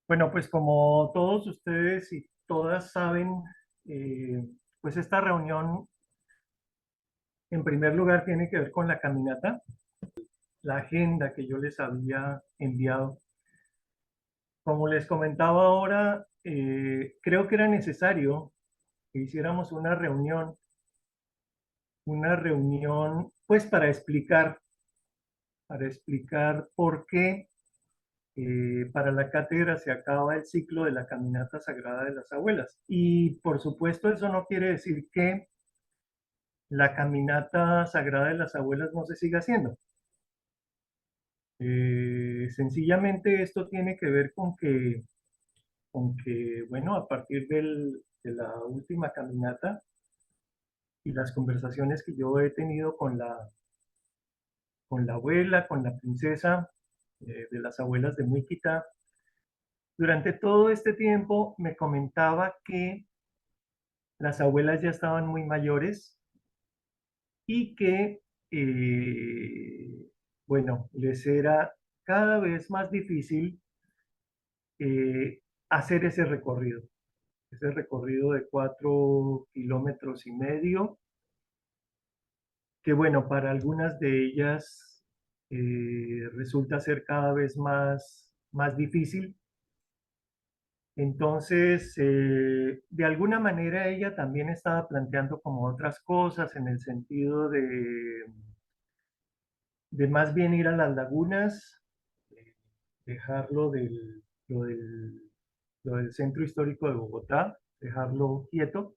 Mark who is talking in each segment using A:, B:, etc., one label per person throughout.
A: Bueno, pues como todos ustedes y todas saben, eh, pues esta reunión en primer lugar tiene que ver con la caminata, la agenda que yo les había enviado. Como les comentaba ahora, creo que era necesario que hiciéramos una reunión pues para explicar por qué para la cátedra se acaba el ciclo de la caminata sagrada de las abuelas. Y por supuesto eso no quiere decir que la caminata sagrada de las abuelas no se siga haciendo. Sencillamente esto tiene que ver con que, bueno, a partir de la última caminata y las conversaciones que yo he tenido con la abuela, con la princesa de las abuelas de Muíquita, durante todo este tiempo me comentaba que las abuelas ya estaban muy mayores y que, bueno, les era cada vez más difícil hacer ese recorrido de 4,5 kilómetros, que bueno, para algunas de ellas resulta ser cada vez más difícil. Entonces, de alguna manera ella también estaba planteando como otras cosas en el sentido de más bien ir a las lagunas, eh, dejarlo lo del centro histórico de Bogotá, dejarlo quieto.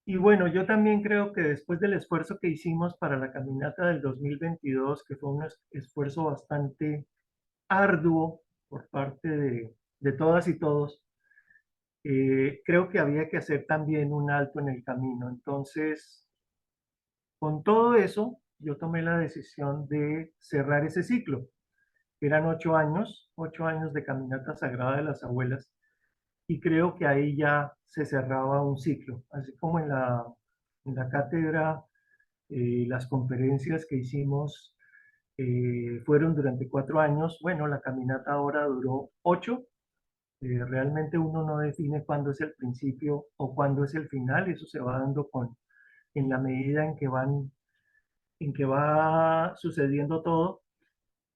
A: Y bueno, yo también creo que después del esfuerzo que hicimos para la caminata del 2022, que fue un esfuerzo bastante arduo por parte de todas y todos, creo que había que hacer también un alto en el camino. Entonces, con todo eso, yo tomé la decisión de cerrar ese ciclo. Eran 8 años de caminata sagrada de las abuelas, y creo que ahí ya se cerraba un ciclo, así como en la cátedra, las conferencias que hicimos fueron durante 4 años. Bueno, la caminata ahora duró 8. Realmente uno no define cuándo es el principio o cuándo es el final, eso se va dando en la medida en que va sucediendo todo.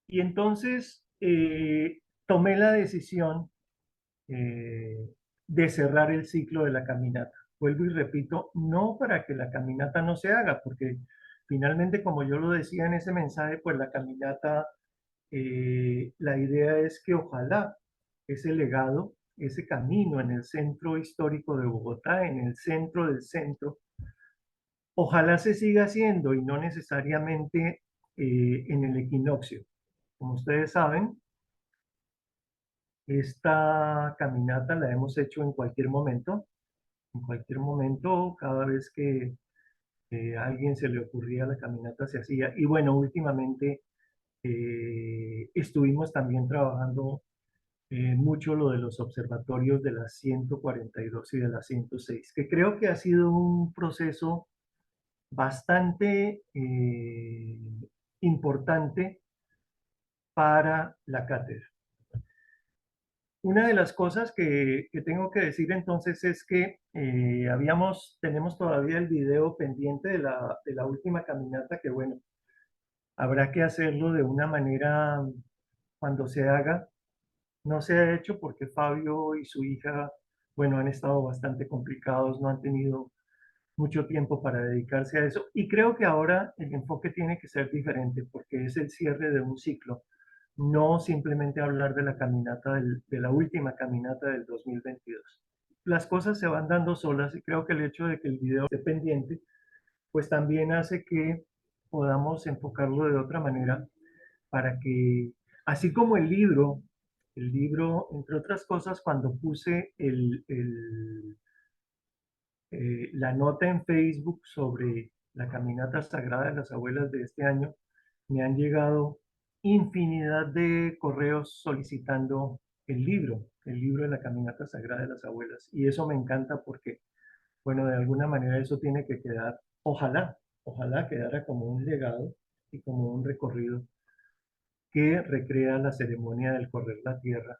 A: Y entonces tomé la decisión eh, de cerrar el ciclo de la caminata. Vuelvo y repito, no para que la caminata no se haga, porque finalmente, como yo lo decía en ese mensaje, pues la caminata, la idea es que ojalá ese legado, ese camino en el centro histórico de Bogotá, en el centro del centro, ojalá se siga haciendo y no necesariamente en el equinoccio. Como ustedes saben, esta caminata la hemos hecho en cualquier momento, cada vez que a alguien se le ocurría la caminata se hacía. Y bueno, últimamente estuvimos también trabajando mucho lo de los observatorios de la 142 y de la 106, que creo que ha sido un proceso bastante importante para la cátedra. Una de las cosas que tengo que decir entonces es que tenemos todavía el video pendiente de la última caminata, que bueno, habrá que hacerlo de una manera cuando se haga. No se ha hecho porque Fabio y su hija, bueno, han estado bastante complicados, no han tenido mucho tiempo para dedicarse a eso. Y creo que ahora el enfoque tiene que ser diferente porque es el cierre de un ciclo, no simplemente hablar de la caminata, de la última caminata del 2022. Las cosas se van dando solas y creo que el hecho de que el video esté pendiente, pues también hace que podamos enfocarlo de otra manera para que, así como el libro, entre otras cosas, cuando puse la nota en Facebook sobre la caminata sagrada de las abuelas de este año, me han llegado infinidad de correos solicitando el libro de la caminata sagrada de las abuelas. Y eso me encanta porque, bueno, de alguna manera eso tiene que quedar, ojalá quedara como un legado y como un recorrido que recrea la ceremonia del correr la tierra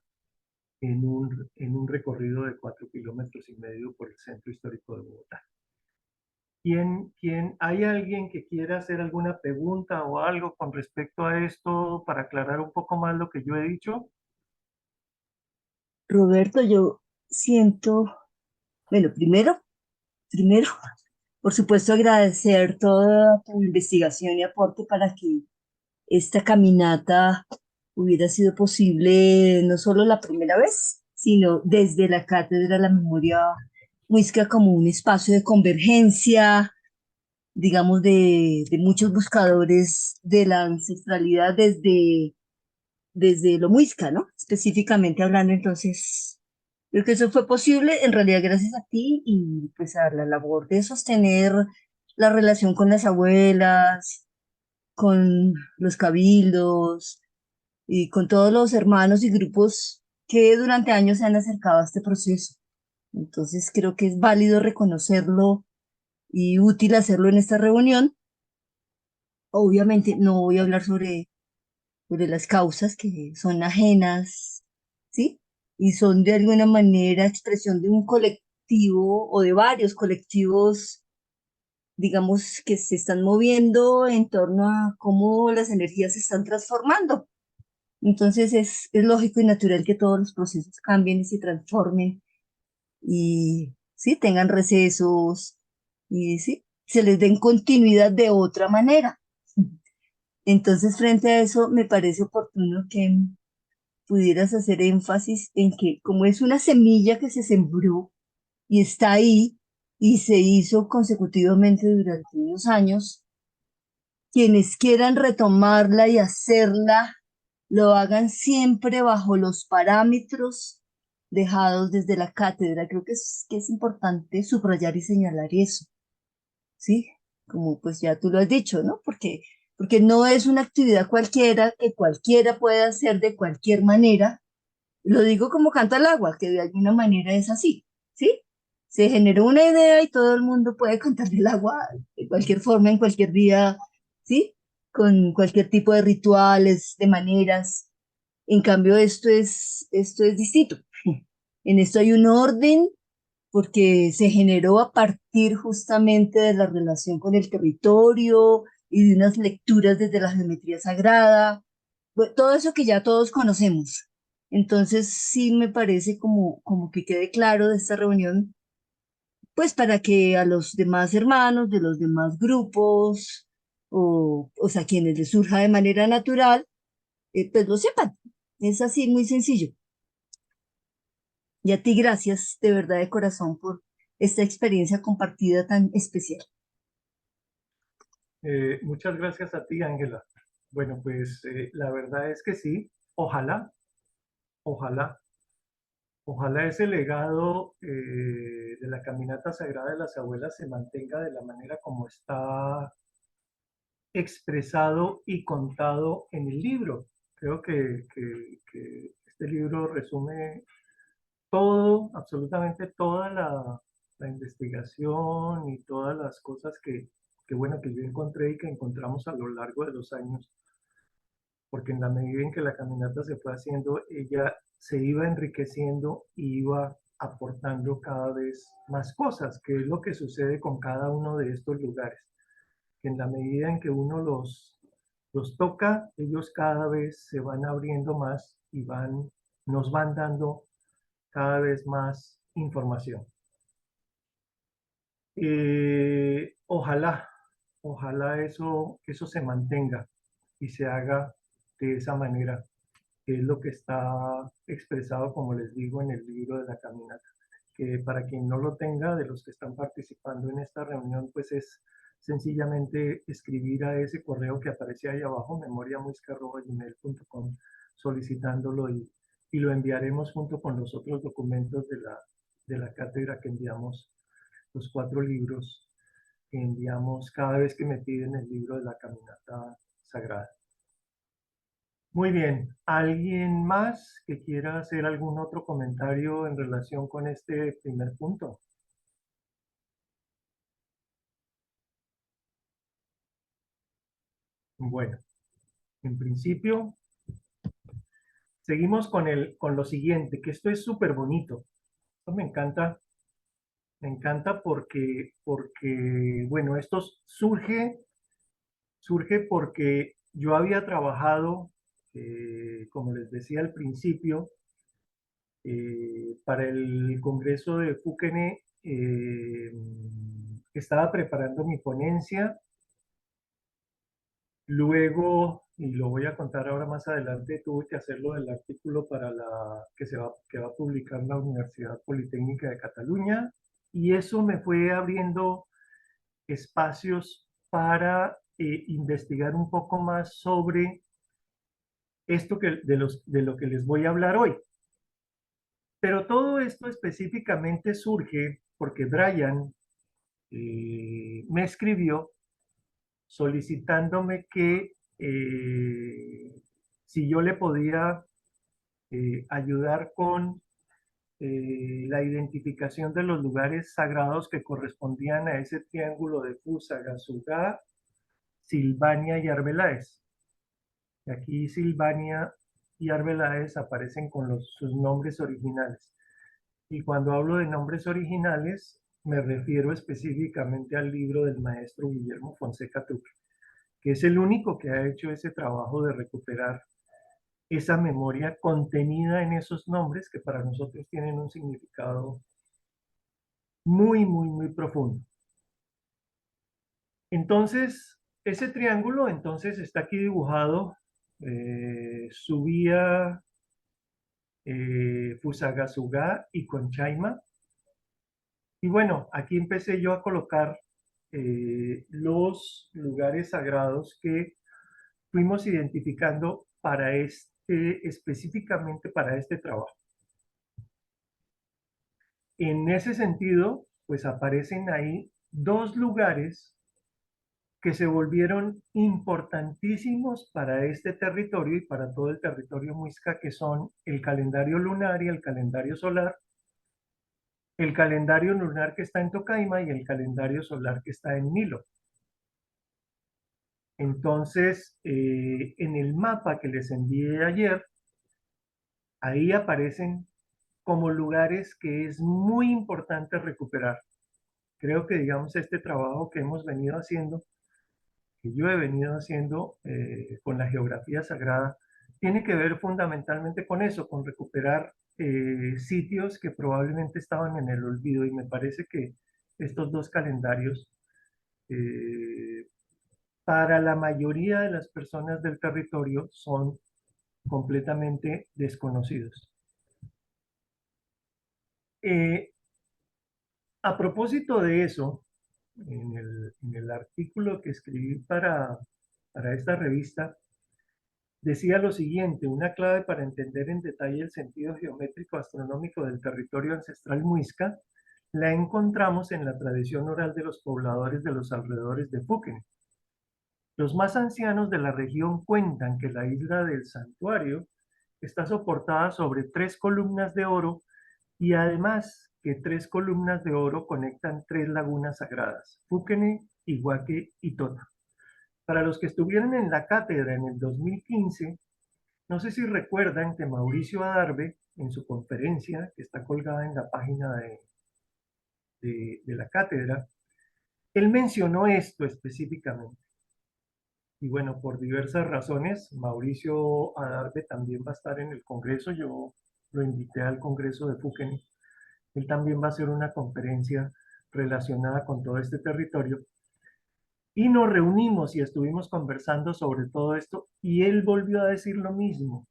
A: en un recorrido de 4,5 kilómetros por el centro histórico de Bogotá. ¿Hay alguien que quiera hacer alguna pregunta o algo con respecto a esto para aclarar un poco más lo que yo he dicho?
B: Roberto, yo siento, bueno, primero, por supuesto, agradecer toda tu investigación y aporte para que esta caminata hubiera sido posible no solo la primera vez, sino desde la Cátedra de la Memoria Muisca como un espacio de convergencia, digamos, de muchos buscadores de la ancestralidad desde lo muisca, ¿no? Específicamente hablando, entonces, creo que eso fue posible en realidad gracias a ti y pues a la labor de sostener la relación con las abuelas, con los cabildos y con todos los hermanos y grupos que durante años se han acercado a este proceso. Entonces, creo que es válido reconocerlo y útil hacerlo en esta reunión. Obviamente no voy a hablar sobre las causas que son ajenas, ¿sí? Y son de alguna manera expresión de un colectivo o de varios colectivos, digamos, que se están moviendo en torno a cómo las energías se están transformando. Entonces es lógico y natural que todos los procesos cambien y se transformen y sí, tengan recesos y sí, se les den continuidad de otra manera. Entonces, frente a eso, me parece oportuno que pudieras hacer énfasis en que como es una semilla que se sembró y está ahí y se hizo consecutivamente durante unos años, quienes quieran retomarla y hacerla, lo hagan siempre bajo los parámetros dejados desde la cátedra. Creo que es importante subrayar y señalar eso, ¿sí? Como pues ya tú lo has dicho, ¿no? Porque no es una actividad cualquiera que cualquiera pueda hacer de cualquier manera. Lo digo como canta al agua, que de alguna manera es así, ¿sí? Se generó una idea y todo el mundo puede cantar el agua de cualquier forma, en cualquier día, ¿sí? Con cualquier tipo de rituales, de maneras. En cambio, esto es distinto. En esto hay un orden porque se generó a partir justamente de la relación con el territorio y de unas lecturas desde la geometría sagrada, todo eso que ya todos conocemos. Entonces sí me parece como que quede claro de esta reunión, pues para que a los demás hermanos de los demás grupos, o sea, quienes les surja de manera natural, pues lo sepan. Es así, muy sencillo. Y a ti gracias de verdad de corazón por esta experiencia compartida tan especial.
A: Muchas gracias a ti, Ángela. Bueno, pues la verdad es que sí, ojalá, ojalá, ojalá ese legado de la caminata sagrada de las abuelas se mantenga de la manera como está expresado y contado en el libro. Creo que este libro resume todo, absolutamente toda la investigación y todas las cosas bueno, que yo encontré y que encontramos a lo largo de los años, porque en la medida en que la caminata se fue haciendo, ella se iba enriqueciendo y iba aportando cada vez más cosas, que es lo que sucede con cada uno de estos lugares, que en la medida en que uno los toca, ellos cada vez se van abriendo más y nos van dando cada vez más información. Ojalá, ojalá eso se mantenga y se haga de esa manera, que es lo que está expresado, como les digo, en el libro de la caminata. Que para quien no lo tenga, de los que están participando en esta reunión, pues es sencillamente escribir a ese correo que aparece ahí abajo, memoriamuisca@gmail.com, solicitándolo y lo enviaremos junto con los otros documentos de la cátedra que enviamos, los 4 libros que enviamos cada vez que me piden el libro de la caminata sagrada. Muy bien, ¿alguien más que quiera hacer algún otro comentario en relación con este primer punto? Bueno, en principio Seguimos con lo siguiente, que esto es súper bonito. Esto me encanta porque, bueno, esto surge porque yo había trabajado, como les decía al principio, para el Congreso de Fúquene. Estaba preparando mi ponencia. Luego, y lo voy a contar ahora más adelante, tuve que hacerlo del artículo para que va a publicar la Universidad Politécnica de Cataluña, y eso me fue abriendo espacios para investigar un poco más sobre esto de lo que les voy a hablar hoy. Pero todo esto específicamente surge porque Brian me escribió solicitándome que si yo le podía ayudar con la identificación de los lugares sagrados que correspondían a ese triángulo de Fusagasugá, Silvania y Arbeláez. Y aquí Silvania y Arbeláez aparecen con sus nombres originales. Y cuando hablo de nombres originales, me refiero específicamente al libro del maestro Guillermo Fonseca Tuque, que es el único que ha hecho ese trabajo de recuperar esa memoria contenida en esos nombres que para nosotros tienen un significado muy, muy, muy profundo. Entonces, ese triángulo entonces está aquí dibujado, subía Fusagasugá y Conchaima. Y bueno, aquí empecé yo a colocar los lugares sagrados que fuimos identificando específicamente para este trabajo. En ese sentido, pues aparecen ahí dos lugares que se volvieron importantísimos para este territorio y para todo el territorio muisca, que son el calendario lunar y el calendario solar, el calendario lunar que está en Tocaima y el calendario solar que está en Nilo. Entonces, en el mapa que les envié ayer, ahí aparecen como lugares que es muy importante recuperar. Creo que, digamos, este trabajo que hemos venido haciendo, que yo he venido haciendo con la geografía sagrada, tiene que ver fundamentalmente con eso, con recuperar sitios que probablemente estaban en el olvido, y me parece que estos dos calendarios, eh, para la mayoría de las personas del territorio, son completamente desconocidos. Eh, a propósito de eso, en el artículo que escribí para esta revista, decía lo siguiente: una clave para entender en detalle el sentido geométrico astronómico del territorio ancestral muisca la encontramos en la tradición oral de los pobladores de los alrededores de Fúquene. Los más ancianos de la región cuentan que la isla del santuario está soportada sobre 3 columnas de oro, y además que 3 columnas de oro conectan 3 lagunas sagradas: Fúquene, Iguaque y Tota. Para los que estuvieron en la cátedra en el 2015, no sé si recuerdan que Mauricio Adarve, en su conferencia, que está colgada en la página de la cátedra, él mencionó esto específicamente. Y bueno, por diversas razones, Mauricio Adarve también va a estar en el Congreso. Yo lo invité al Congreso de Fúquene. Él también va a hacer una conferencia relacionada con todo este territorio. Y nos reunimos y estuvimos conversando sobre todo esto, y él volvió a decir lo mismo,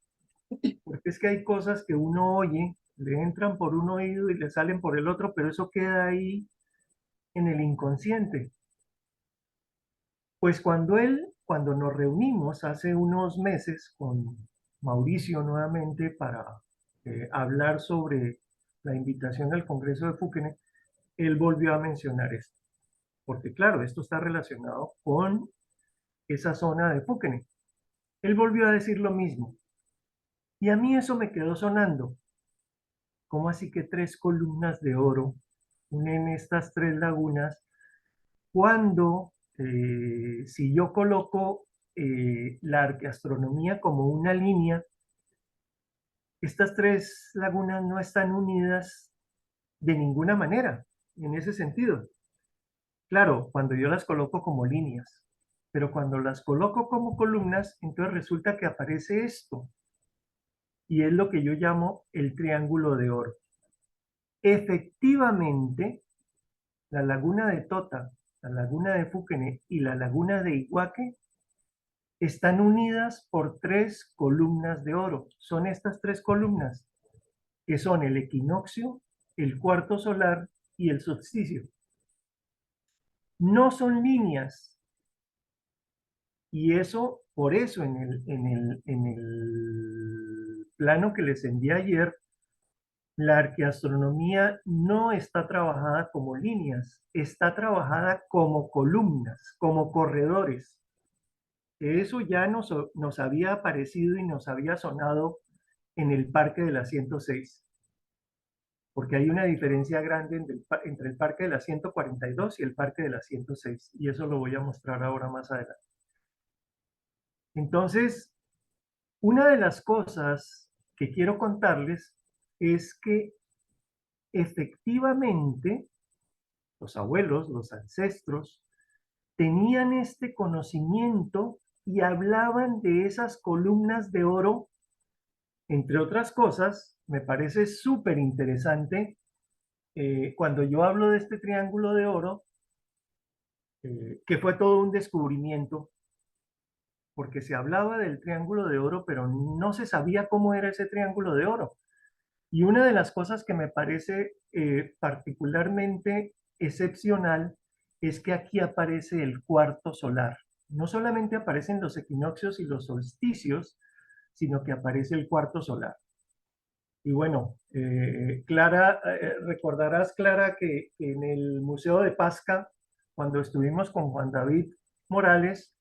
A: porque es que hay cosas que uno oye, le entran por un oído y le salen por el otro, pero eso queda ahí en el inconsciente. Pues cuando nos reunimos hace unos meses con Mauricio nuevamente para hablar sobre la invitación al Congreso de Fúquene, él volvió a mencionar esto, porque claro, esto está relacionado con esa zona de Fúquene. Él volvió a decir lo mismo, y a mí eso me quedó sonando. ¿Cómo así que 3 columnas de oro unen estas 3 lagunas? Cuando, si yo coloco la arqueastronomía como una línea, Estas tres lagunas no están unidas de ninguna manera en ese sentido. Claro, cuando yo las coloco como líneas, pero cuando las coloco como columnas, entonces resulta que aparece esto, y es lo que yo llamo el triángulo de oro. Efectivamente, la laguna de Tota, la laguna de Fuquene y la laguna de Iguaque están unidas por tres columnas de oro. Son estas tres columnas, que son el equinoccio, el cuarto solar y el solsticio. No son líneas, y eso, por eso en el plano que les envié ayer, la arqueastronomía no está trabajada como líneas, está trabajada como columnas, como corredores. Eso ya nos había aparecido y nos había sonado en el Parque de la 106, porque hay una diferencia grande entre el Parque de la 142 y el Parque de la 106, y eso lo voy a mostrar ahora más adelante. Entonces, una de las cosas que quiero contarles es que efectivamente los abuelos, los ancestros, tenían este conocimiento y hablaban de esas columnas de oro, entre otras cosas. Me parece súper interesante cuando yo hablo de este triángulo de oro, que fue todo un descubrimiento, porque se hablaba del triángulo de oro, pero no se sabía cómo era ese triángulo de oro. Y una de las cosas que me parece particularmente excepcional es que aquí aparece el cuarto solar. No solamente aparecen los equinoccios y los solsticios, sino que aparece el cuarto solar. Y bueno, Clara, recordarás, Clara, que en el Museo de Pasca, cuando estuvimos con Juan David Morales,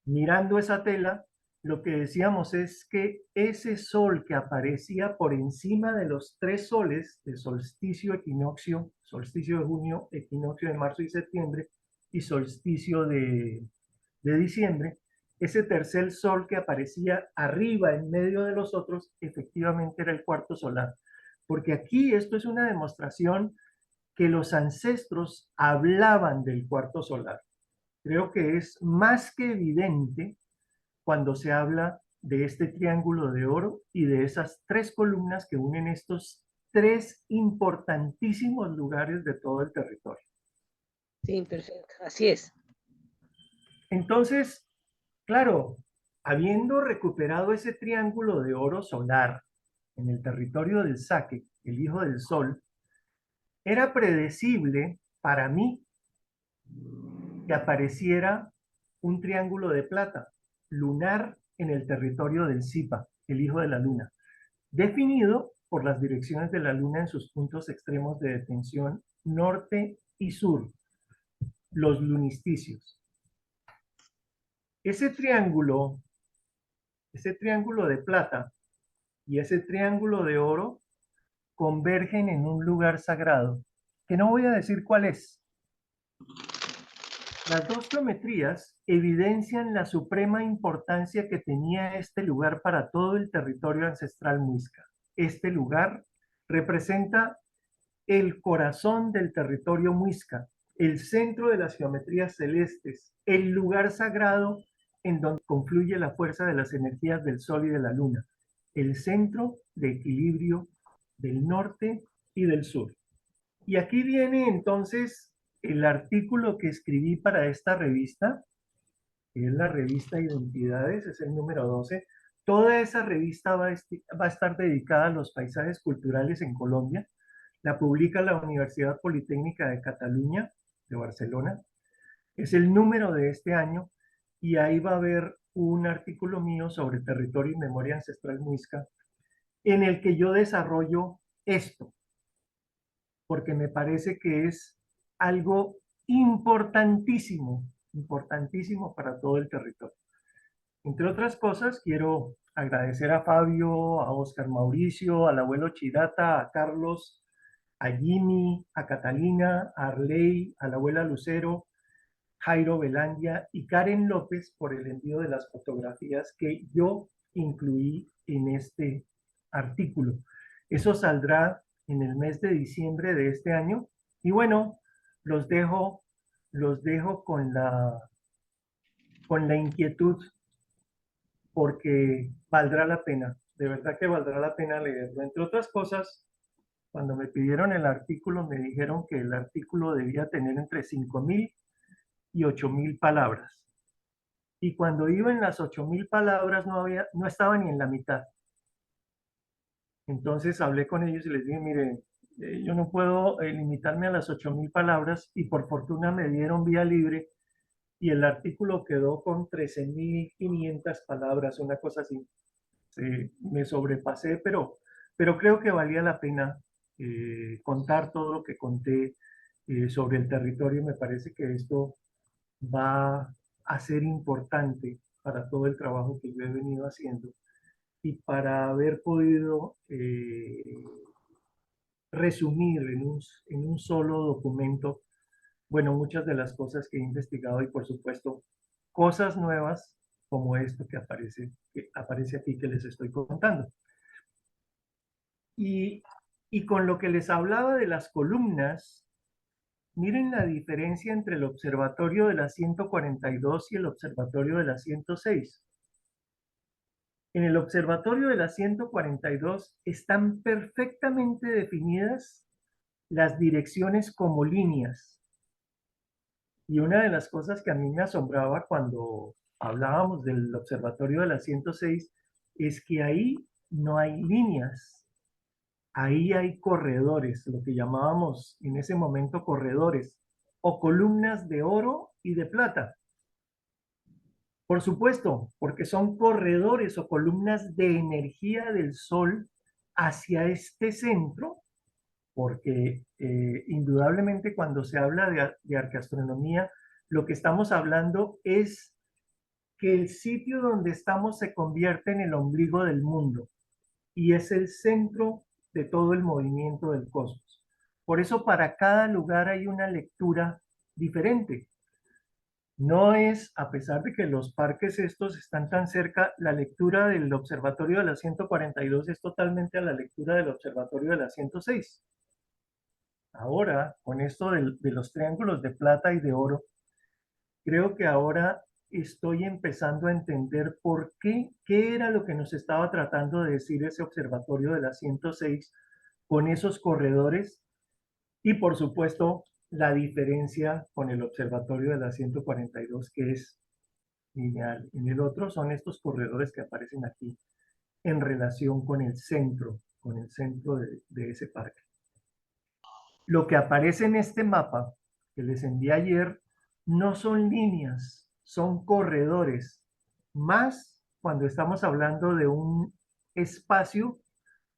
A: mirando esa tela, lo que decíamos es que ese sol que aparecía por encima de los tres soles, de solsticio, equinoccio, solsticio de junio, equinoccio de marzo y septiembre, y solsticio de diciembre, ese tercer sol que aparecía arriba en medio de los otros, efectivamente era el cuarto solar. Porque aquí esto es una demostración que los ancestros hablaban del cuarto solar. Creo que es más que evidente cuando se habla de este triángulo de oro y de esas tres columnas que unen estos tres importantísimos lugares de todo el territorio.
C: Sí, perfecto, así es.
A: Entonces, claro, habiendo recuperado ese triángulo de oro solar en el territorio del Saque, el hijo del sol, era predecible para mí que apareciera un triángulo de plata lunar en el territorio del Zipa, el hijo de la luna, definido por las direcciones de la luna en sus puntos extremos de detención norte y sur, los lunisticios. Ese triángulo, ese triángulo de plata y ese triángulo de oro convergen en un lugar sagrado, que no voy a decir cuál es. Las dos geometrías evidencian la suprema importancia que tenía este lugar para todo el territorio ancestral muisca. Este lugar representa el corazón del territorio muisca, el centro de las geometrías celestes, el lugar sagrado en donde confluye la fuerza de las energías del Sol y de la Luna, el centro de equilibrio del norte y del sur. Y aquí viene entonces el artículo que escribí para esta revista, que es la revista Identidades, es el número 12. Toda esa revista va a estar dedicada a los paisajes culturales en Colombia. La publica la Universidad Politécnica de Cataluña, de Barcelona. Es el número de este año y ahí va a haber un artículo mío sobre territorio y memoria ancestral muisca, en el que yo desarrollo esto, porque me parece que es algo importantísimo, importantísimo para todo el territorio. Entre otras cosas, quiero agradecer a Fabio, a Oscar Mauricio, al abuelo Chirata, a Carlos, a Jimmy, a Catalina, a Arley, a la abuela Lucero, Jairo Belandia y Karen López por el envío de las fotografías que yo incluí en este artículo. Eso saldrá en el mes de diciembre de este año. Y bueno, los dejo, los dejo con la inquietud porque valdrá la pena, de verdad que valdrá la pena leerlo. Entre otras cosas, cuando me pidieron el artículo, me dijeron que el artículo debía tener entre 5.000 y 8.000 palabras. Y cuando iba en las 8.000 palabras no estaba ni en la mitad. Entonces hablé con ellos y les dije, mire, yo no puedo limitarme a las 8.000 palabras y por fortuna me dieron vía libre y el artículo quedó con 13.500 palabras, una cosa así. Me sobrepasé, pero creo que valía la pena contar todo lo que conté sobre el territorio. Me parece que esto va a ser importante para todo el trabajo que yo he venido haciendo y para haber podido resumir en un solo documento, bueno, muchas de las cosas que he investigado y por supuesto cosas nuevas como esto que aparece aquí que les estoy contando. Y, y con lo que les hablaba de las columnas, miren la diferencia entre el observatorio de la 142 y el observatorio de la 106. En el observatorio de la 142 están perfectamente definidas las direcciones como líneas. Y una de las cosas que a mí me asombraba cuando hablábamos del observatorio de la 106 es que ahí no hay líneas, ahí hay corredores, lo que llamábamos en ese momento corredores o columnas de oro y de plata. Por supuesto, porque son corredores o columnas de energía del Sol hacia este centro, porque indudablemente cuando se habla de arqueastronomía, lo que estamos hablando es que el sitio donde estamos se convierte en el ombligo del mundo y es el centro de todo el movimiento del cosmos. Por eso para cada lugar hay una lectura diferente. No es, a pesar de que los parques estos están tan cerca, la lectura del observatorio de la 142 es totalmente a la lectura del observatorio de la 106. Ahora, con esto de los triángulos de plata y de oro, creo que ahora estoy empezando a entender por qué era lo que nos estaba tratando de decir ese observatorio de la 106 con esos corredores y por supuesto la diferencia con el observatorio de la 142 que es lineal. En el otro son estos corredores que aparecen aquí en relación con el centro de ese parque. Lo que aparece en este mapa que les envié ayer no son líneas, son corredores, más cuando estamos hablando de un espacio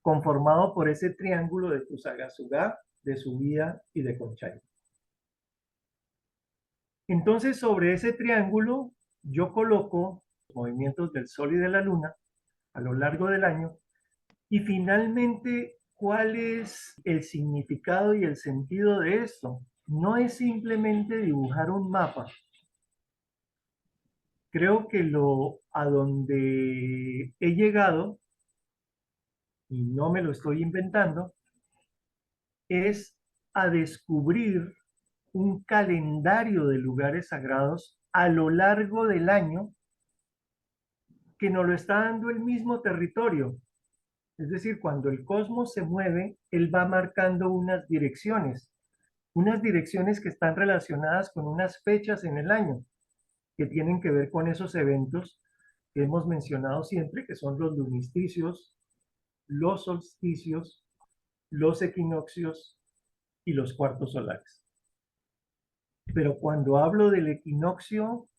A: conformado por ese triángulo de Fusagasugá, de Subía y de Conchay. Entonces, sobre ese triángulo, yo coloco los movimientos del Sol y de la Luna a lo largo del año y finalmente, ¿cuál es el significado y el sentido de esto? No es simplemente dibujar un mapa. Creo que a donde he llegado, y no me lo estoy inventando, es a descubrir un calendario de lugares sagrados a lo largo del año que nos lo está dando el mismo territorio. Es decir, cuando el cosmos se mueve, él va marcando unas direcciones que están relacionadas con unas fechas en el año, que tienen que ver con esos eventos que hemos mencionado siempre, que son los lunisticios, los solsticios, los equinoccios y los cuartos solares. Pero cuando hablo del equinoccio,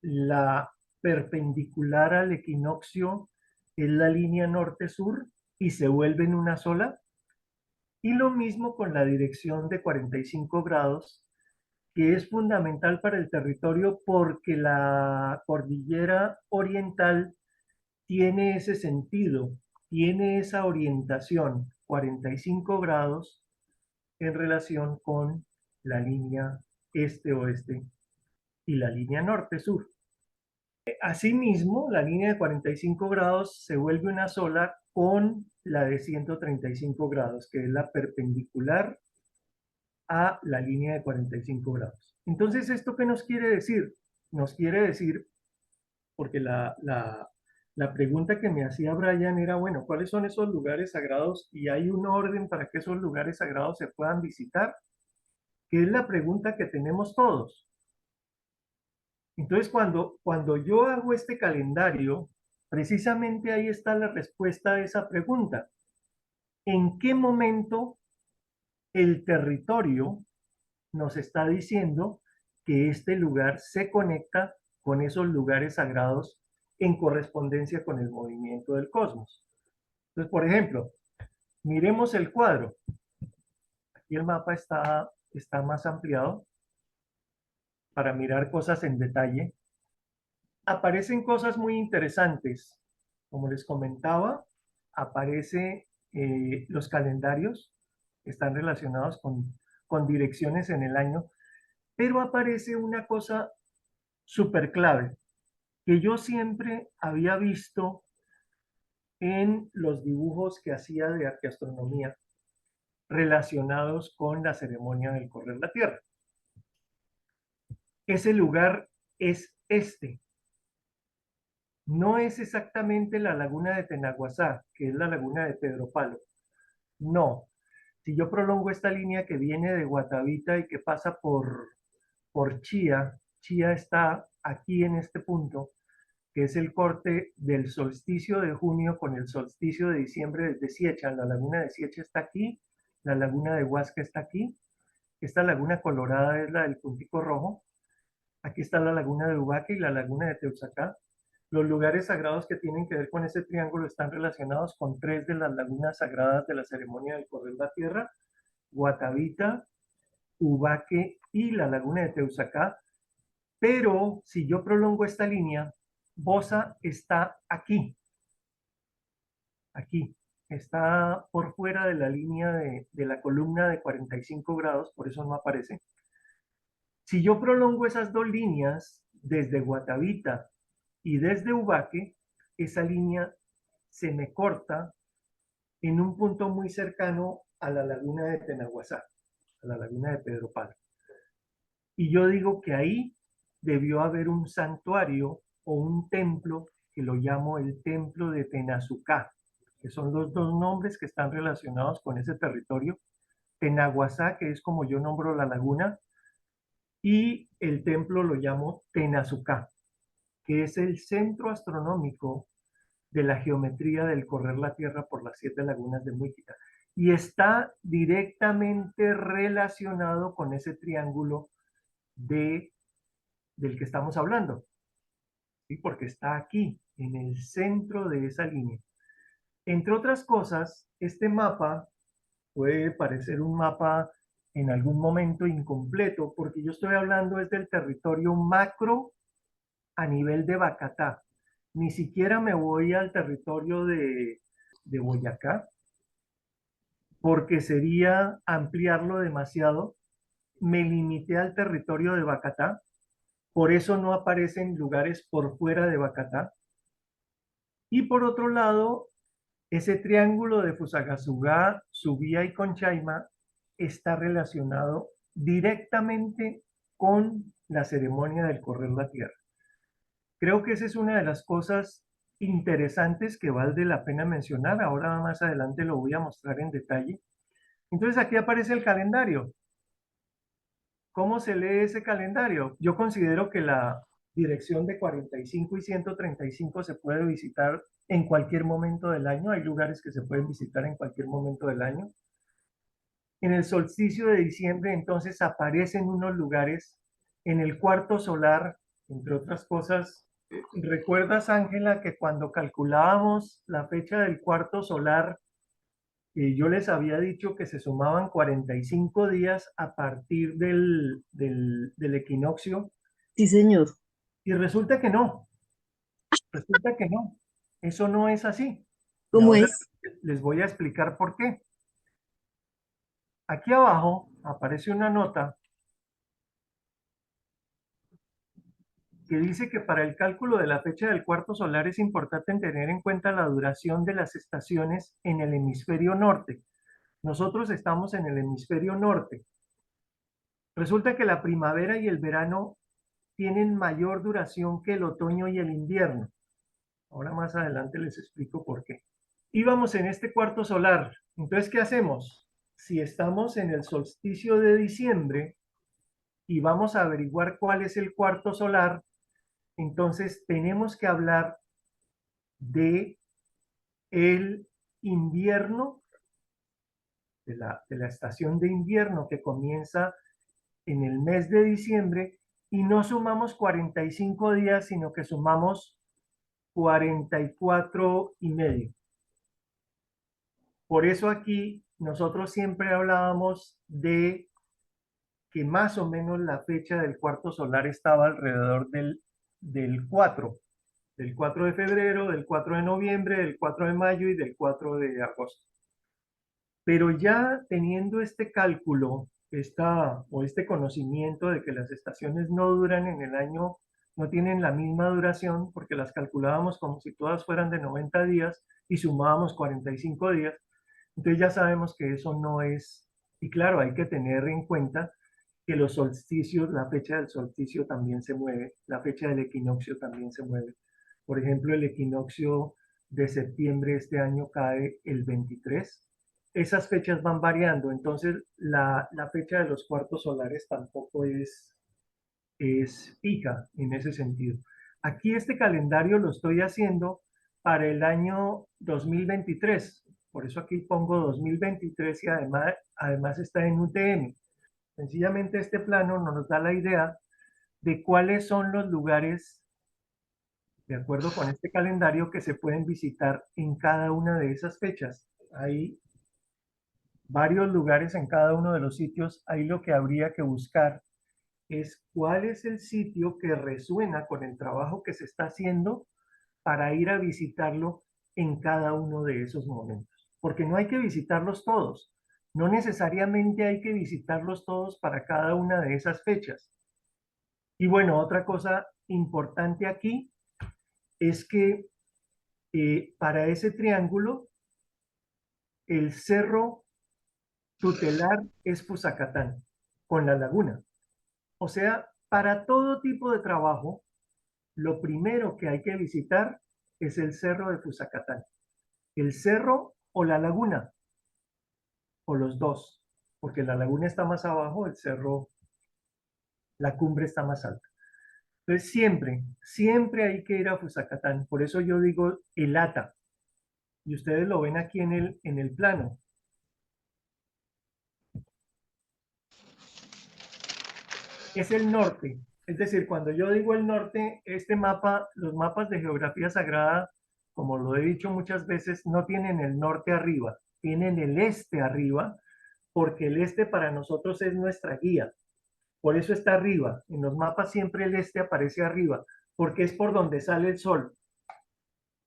A: la perpendicular al equinoccio es la línea norte-sur y se vuelve en una sola. Y lo mismo con la dirección de 45 grados, que es fundamental para el territorio porque la cordillera oriental tiene ese sentido, tiene esa orientación, 45 grados en relación con la línea este-oeste y la línea norte-sur. Asimismo, la línea de 45 grados se vuelve una sola con la de 135 grados, que es la perpendicular a la línea de 45 grados. Entonces, ¿esto qué nos quiere decir? Nos quiere decir, porque la pregunta que me hacía Brian era, bueno, ¿cuáles son esos lugares sagrados? Y hay un orden para que esos lugares sagrados se puedan visitar, que es la pregunta que tenemos todos. Entonces, cuando yo hago este calendario, precisamente ahí está la respuesta a esa pregunta. ¿En qué momento el territorio nos está diciendo que este lugar se conecta con esos lugares sagrados en correspondencia con el movimiento del cosmos? Entonces, por ejemplo, miremos el cuadro. Aquí el mapa está más ampliado para mirar cosas en detalle. Aparecen cosas muy interesantes. Como les comentaba, aparece los calendarios que están relacionados con direcciones en el año, pero aparece una cosa súper clave que yo siempre había visto en los dibujos que hacía de arqueastronomía relacionados con la ceremonia del correr la Tierra. Ese lugar es este. No es exactamente la laguna de Tenaguasá, que es la laguna de Pedro Palo. No. Si yo prolongo esta línea que viene de Guatavita y que pasa por Chía, Chía está aquí en este punto, que es el corte del solsticio de junio con el solsticio de diciembre desde Siecha. La laguna de Siecha está aquí, la laguna de Huasca está aquí, esta laguna colorada es la del puntico rojo, aquí está la laguna de Ubaque y la laguna de Teusaca. Los lugares sagrados que tienen que ver con ese triángulo están relacionados con 3 de las lagunas sagradas de la ceremonia del correr la tierra: Guatavita, Ubaque y la laguna de Teusaca. Pero si yo prolongo esta línea, Bosa está aquí, aquí, está por fuera de la línea de la columna de 45 grados, por eso no aparece. Si yo prolongo esas dos líneas desde Guatavita y desde Ubaque, esa línea se me corta en un punto muy cercano a la laguna de Tenaguasá, a la laguna de Pedro Palo. Y yo digo que ahí debió haber un santuario o un templo que lo llamo el templo de Tenazucá, que son los dos nombres que están relacionados con ese territorio. Tenaguasá, que es como yo nombro la laguna, y el templo lo llamo Tenazucá, que es el centro astronómico de la geometría del correr la Tierra por las 7 lagunas de Mujica. Y está directamente relacionado con ese triángulo del que estamos hablando, ¿sí? Porque está aquí, en el centro de esa línea. Entre otras cosas, este mapa puede parecer un mapa en algún momento incompleto, porque yo estoy hablando es del territorio macro a nivel de Bacatá. Ni siquiera me voy al territorio de Boyacá, porque sería ampliarlo demasiado. Me limité al territorio de Bacatá, por eso no aparecen lugares por fuera de Bacatá. Y por otro lado, ese triángulo de Fusagasugá, Subía y Conchaima está relacionado directamente con la ceremonia del correr la tierra. Creo que esa es una de las cosas interesantes que vale la pena mencionar. Ahora más adelante lo voy a mostrar en detalle. Entonces aquí aparece el calendario. ¿Cómo se lee ese calendario? Yo considero que la dirección de 45 y 135 se puede visitar en cualquier momento del año. Hay lugares que se pueden visitar en cualquier momento del año. En el solsticio de diciembre, entonces, aparecen unos lugares en el cuarto solar, entre otras cosas. ¿Recuerdas, Ángela, que cuando calculábamos la fecha del cuarto solar, yo les había dicho que se sumaban 45 días a partir del equinoccio?
B: Sí, señor.
A: Y resulta que no, eso no es así. Y
B: ¿Cómo
A: ahora
B: es?
A: les voy a explicar por qué. Aquí abajo aparece una nota que dice que para el cálculo de la fecha del cuarto solar es importante tener en cuenta la duración de las estaciones en el hemisferio norte. Nosotros estamos en el hemisferio norte. Resulta que la primavera y el verano tienen mayor duración que el otoño y el invierno. Ahora más adelante les explico por qué. Íbamos en este cuarto solar. Entonces, ¿qué hacemos? Si estamos en el solsticio de diciembre y vamos a averiguar cuál es el cuarto solar, entonces tenemos que hablar de el invierno, de la estación de invierno que comienza en el mes de diciembre, y no sumamos 45 días, sino que sumamos 44 y medio. Por eso aquí nosotros siempre hablábamos de que más o menos la fecha del cuarto solar estaba alrededor del 4, del 4 de febrero, del 4 de noviembre, del 4 de mayo y del 4 de agosto. Pero ya teniendo este cálculo, este conocimiento de que las estaciones no duran en el año, no tienen la misma duración, porque las calculábamos como si todas fueran de 90 días y sumábamos 45 días, entonces ya sabemos que eso no es, y claro, hay que tener en cuenta que los solsticios, la fecha del solsticio también se mueve, la fecha del equinoccio también se mueve. Por ejemplo, el equinoccio de septiembre este año cae el 23. Esas fechas van variando, entonces la fecha de los cuartos solares tampoco es fija en ese sentido. Aquí este calendario lo estoy haciendo para el año 2023, por eso aquí pongo 2023 y además está en UTM. Sencillamente este plano nos da la idea de cuáles son los lugares, de acuerdo con este calendario, que se pueden visitar en cada una de esas fechas. Hay varios lugares en cada uno de los sitios. Ahí lo que habría que buscar es cuál es el sitio que resuena con el trabajo que se está haciendo para ir a visitarlo en cada uno de esos momentos. Porque no hay que visitarlos todos. No necesariamente hay que visitarlos todos para cada una de esas fechas. Y bueno, otra cosa importante aquí es que para ese triángulo, el cerro tutelar es Fusacatán, con la laguna. O sea, para todo tipo de trabajo, lo primero que hay que visitar es el cerro de Fusacatán. El cerro o la laguna, o los dos, porque la laguna está más abajo, el cerro, la cumbre está más alta. Entonces siempre hay que ir a Fusacatán. Por eso yo digo el ATA. Y ustedes lo ven aquí en el plano. Es el norte. Es decir, cuando yo digo el norte, este mapa, los mapas de geografía sagrada, como lo he dicho muchas veces, no tienen el norte arriba, tienen el este arriba, porque el este para nosotros es nuestra guía. Por eso está arriba. En los mapas siempre el este aparece arriba, porque es por donde sale el sol.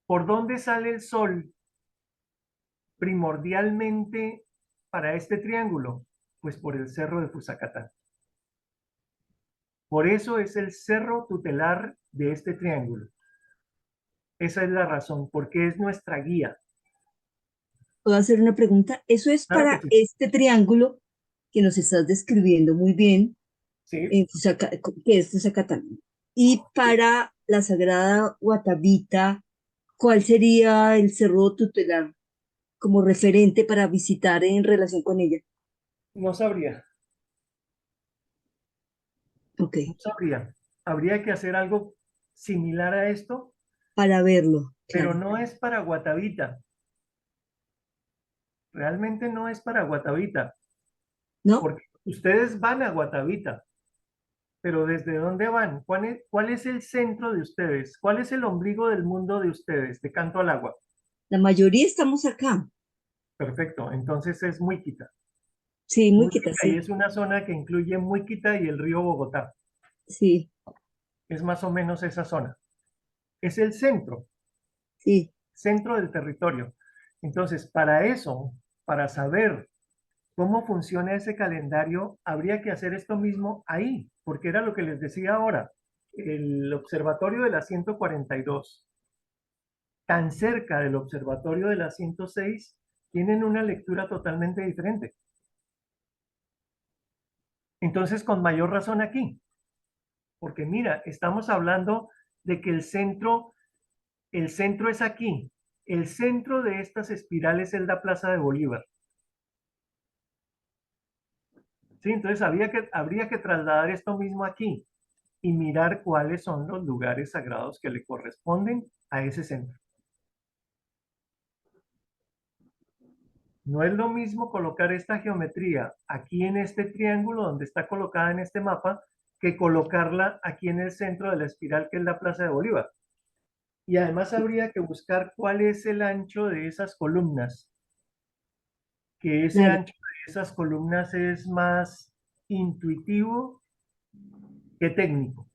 A: ¿Por dónde sale el sol primordialmente para este triángulo? Pues por el cerro de Fusacatán. Por eso es el cerro tutelar de este triángulo. Esa es la razón, porque es nuestra guía.
B: ¿Puedo hacer una pregunta? Eso es
A: Claro que
B: para
A: sí.
B: este triángulo que nos estás describiendo muy bien,
A: Sí,
B: que es Fusacatán. Y para la Sagrada Guatavita, ¿cuál sería el cerro tutelar como referente para visitar en relación con ella?
A: no sabría,
B: Ok,
A: no sabría. Habría que hacer algo similar a esto,
B: para verlo,
A: pero
B: claro.
A: no es para Guatavita. Realmente no es para Guatavita,
B: ¿No?
A: porque ustedes van a Guatavita, pero ¿desde dónde van? ¿Cuál es el centro de ustedes? ¿Cuál es el ombligo del mundo de ustedes, de Canto al Agua?
B: La mayoría estamos acá.
A: Perfecto, entonces es Muisquita.
B: Sí, muy quita,
A: Muisquita y
B: sí,
A: es una zona que incluye Muisquita y el río Bogotá.
B: sí,
A: Es más o menos esa zona. Es el
B: sí.
A: centro del territorio. Entonces, para eso, para saber cómo funciona ese calendario, habría que hacer esto mismo ahí, porque era lo que les decía ahora. el observatorio de la 142, tan cerca del observatorio de la 106, tienen una lectura totalmente diferente. Entonces, con mayor razón aquí, porque mira, estamos hablando de que el centro es aquí. El centro de estas espirales es la Plaza de Bolívar. ¿Sí? Entonces, habría que trasladar esto mismo aquí y mirar cuáles son los lugares sagrados que le corresponden a ese centro. No es lo mismo colocar esta geometría aquí en este triángulo donde está colocada en este mapa que colocarla aquí en el centro de la espiral que es la Plaza de Bolívar. Y además habría que buscar cuál es el ancho de esas columnas, que ese
B: Claro.
A: ancho de esas columnas es más intuitivo que técnico.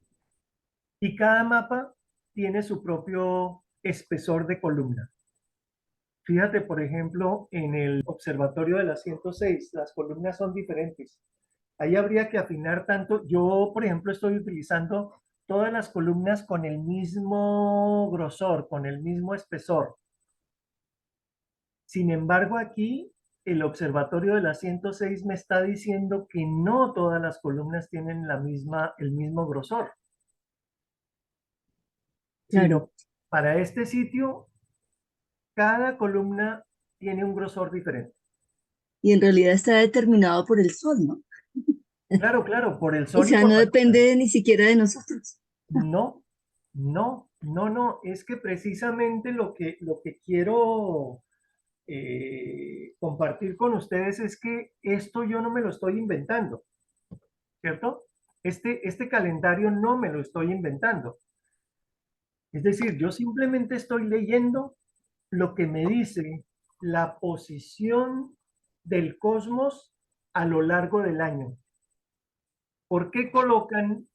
A: Y cada mapa tiene su propio espesor de columna. Fíjate, por ejemplo, en el observatorio de la 106, las columnas son diferentes. Ahí habría que afinar tanto. Yo, por ejemplo, estoy utilizando todas las columnas con el mismo grosor, con el mismo espesor. Sin embargo, aquí el observatorio de la 106 me está diciendo que no todas las columnas tienen el mismo grosor,
B: Claro.
A: sino para este sitio, cada columna tiene un grosor diferente.
B: Y en realidad está determinado por el sol, ¿no?
A: Claro, claro, por el
B: O
A: sol y
B: sea,
A: por
B: no
A: la luna.
B: depende ni siquiera de nosotros.
A: No, no. Es que precisamente lo que quiero compartir con ustedes es que esto yo no me lo estoy inventando, ¿cierto? Este calendario no me lo estoy inventando. Es decir, yo simplemente estoy leyendo lo que me dice la posición del cosmos a lo largo del año. ¿Por qué colocan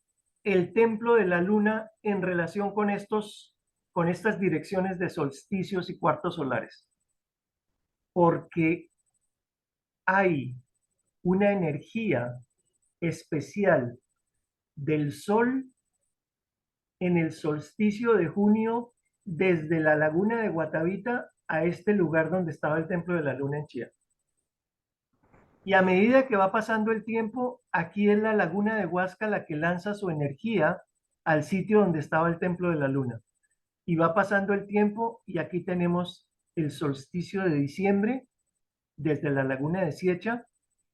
A: el templo de la luna en relación con con estas direcciones de solsticios y cuartos solares? Porque hay una energía especial del sol en el solsticio de junio desde la laguna de Guatavita a este lugar donde estaba el templo de la luna en Chía. Y a medida que va pasando el tiempo, aquí es la laguna de Huasca la que lanza su energía al sitio donde estaba el templo de la luna. Y va pasando el tiempo y aquí tenemos el solsticio de diciembre desde la laguna de Siecha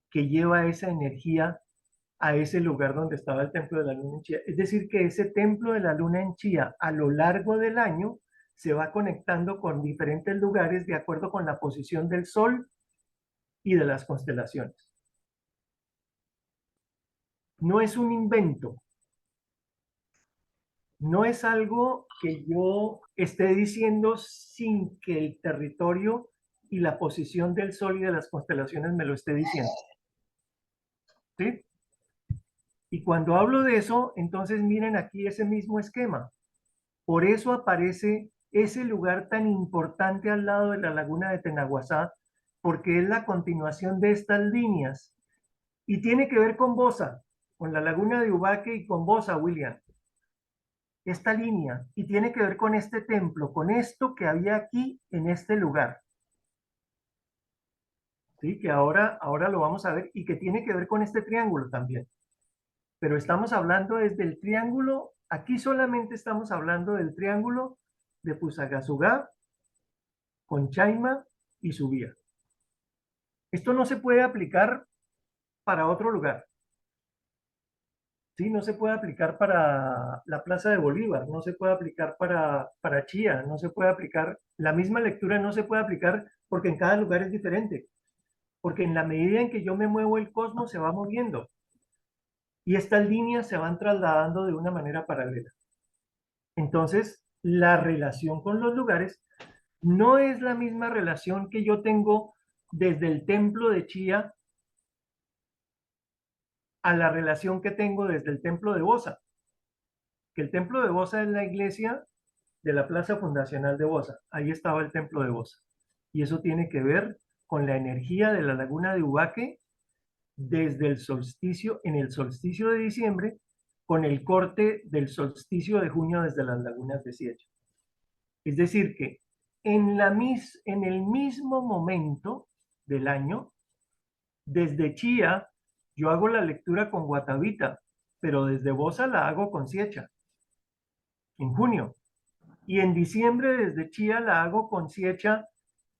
A: que lleva esa energía a ese lugar donde estaba el templo de la luna en Chía. Es decir, que ese templo de la luna en Chía a lo largo del año se va conectando con diferentes lugares de acuerdo con la posición del sol y de las constelaciones. No es un invento, no es algo que yo esté diciendo sin que el territorio y la posición del sol y de las constelaciones me lo esté diciendo. ¿Sí? Y cuando hablo de eso, entonces miren aquí ese mismo esquema. Por eso aparece ese lugar tan importante al lado de la laguna de Tenaguasá, porque es la continuación de estas líneas y tiene que ver con Bosa, con la laguna de Ubaque y con Bosa, William. Esta línea y tiene que ver con este templo, con esto que había aquí en este lugar. ¿Sí? Que ahora lo vamos a ver y que tiene que ver con este triángulo también. Pero estamos hablando desde el triángulo, aquí solamente estamos hablando del triángulo de Fusagasugá, Conchaima y Subía. Esto no se puede aplicar para otro lugar. ¿Sí? No se puede aplicar para la Plaza de Bolívar, no se puede aplicar para Chía, no se puede aplicar, la misma lectura no se puede aplicar porque en cada lugar es diferente, porque en la medida en que yo me muevo el cosmos se va moviendo y estas líneas se van trasladando de una manera paralela. Entonces, la relación con los lugares no es la misma relación que yo tengo desde el templo de Chía a la relación que tengo desde el templo de Bosa, que el templo de Bosa es la iglesia de la plaza fundacional de Bosa. Ahí estaba el templo de Bosa. Y eso tiene que ver con la energía de la laguna de Ubaque desde el solsticio, en el solsticio de diciembre, con el corte del solsticio de junio desde las lagunas de Siecha. Es decir, que en el mismo momento del año, desde Chía, yo hago la lectura con Guatavita, pero desde Bosa la hago con Siecha, en junio. Y en diciembre desde Chía la hago con Siecha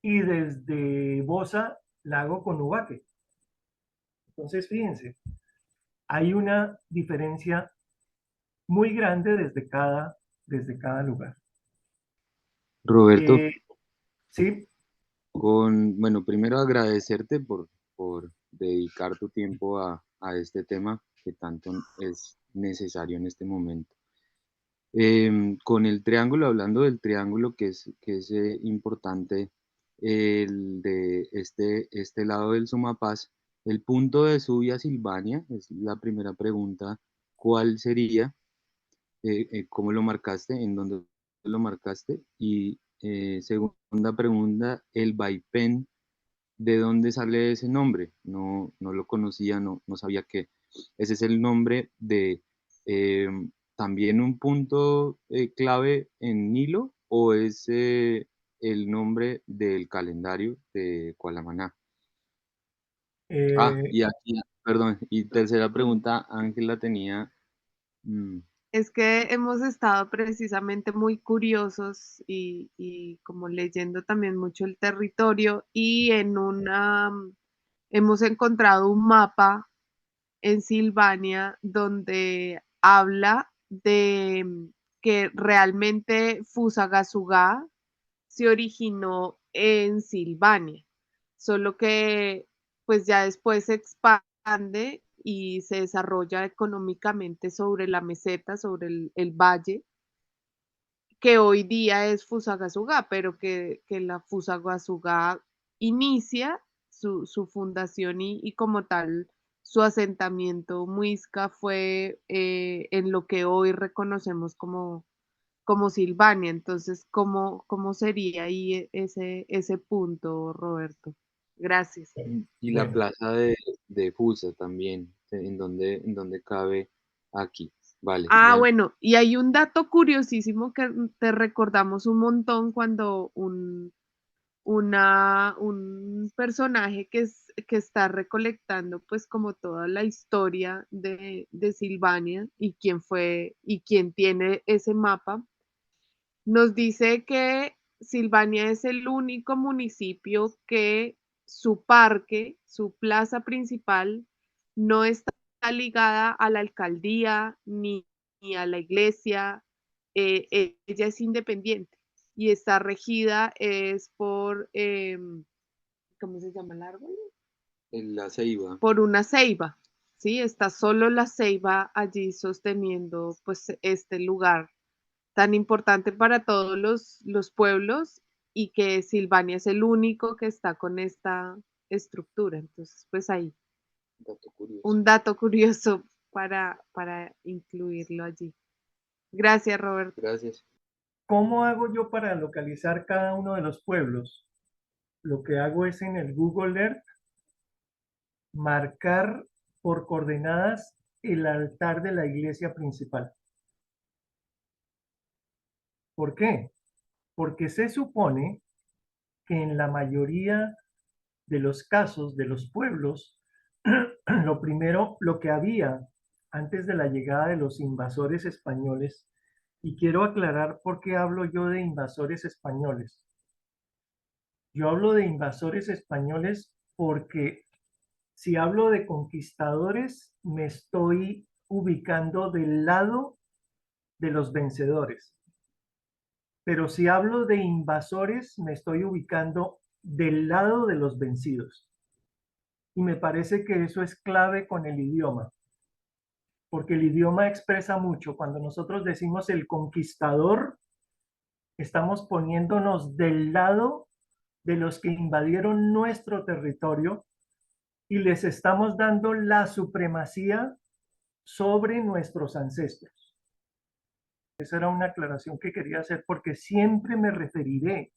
A: y desde Bosa la hago con Ubaque. Entonces, fíjense, hay una diferencia muy grande desde cada lugar.
D: Roberto,
A: Sí,
D: bueno, primero agradecerte por dedicar tu tiempo a este tema que tanto es necesario en este momento. Con el triángulo, hablando del triángulo, que es importante, el de este lado del Sumapaz, el punto de Subia Silvania, es la primera pregunta, ¿cuál sería? ¿Cómo lo marcaste? ¿En dónde lo marcaste? Y segunda pregunta, el Vaipén, ¿de dónde sale ese nombre? No lo conocía, no sabía que ese es el nombre de eh, también un punto clave en Nilo, o es el nombre del calendario de Cualamaná.
A: eh,
D: Y aquí, perdón, y tercera pregunta, Ángela tenía, mm,
E: Es que hemos estado precisamente muy curiosos y como leyendo también mucho el territorio y hemos encontrado un mapa en Silvania donde habla de que realmente Fusagasugá se originó en Silvania, solo que pues ya después se expande y se desarrolla económicamente sobre la meseta, sobre el valle, que hoy día es Fusagasugá, pero que la Fusagasugá inicia su fundación y como tal su asentamiento muisca fue en lo que hoy reconocemos como Silvania. Entonces, ¿cómo sería ahí ese punto, Roberto? Gracias.
D: y la
A: bueno,
D: plaza de Fusa también, en donde cabe aquí. Vale,
E: Ah,
D: ya.
E: bueno, y hay un dato curiosísimo que te recordamos un montón cuando un personaje que está recolectando pues como toda la historia de Silvania y quién fue y quién tiene ese mapa, nos dice que Silvania es el único municipio que su parque, su plaza principal, no está ligada a la alcaldía ni a la iglesia. Ella es independiente y está regida es por, ¿cómo se llama el árbol?
D: En la Ceiba.
E: Por una ceiba, ¿sí? Está solo la ceiba allí sosteniendo pues este lugar tan importante para todos los pueblos y que Silvania es el único que está con esta estructura. Entonces, pues ahí,
D: Dato curioso.
E: un dato curioso para incluirlo allí. Gracias, Roberto.
D: Gracias.
A: ¿cómo hago yo para localizar cada uno de los pueblos? Lo que hago es en el Google Earth marcar por coordenadas el altar de la iglesia principal. ¿Por qué? Porque se supone que en la mayoría de los casos de los pueblos, lo primero, lo que había antes de la llegada de los invasores españoles, y quiero aclarar por qué hablo yo de invasores españoles. Yo hablo de invasores españoles porque si hablo de conquistadores, me estoy ubicando del lado de los vencedores. Pero si hablo de invasores, me estoy ubicando del lado de los vencidos. Y me parece que eso es clave con el idioma, porque el idioma expresa mucho. Cuando nosotros decimos el conquistador, estamos poniéndonos del lado de los que invadieron nuestro territorio y les estamos dando la supremacía sobre nuestros ancestros. Esa era una aclaración que quería hacer porque siempre me referiré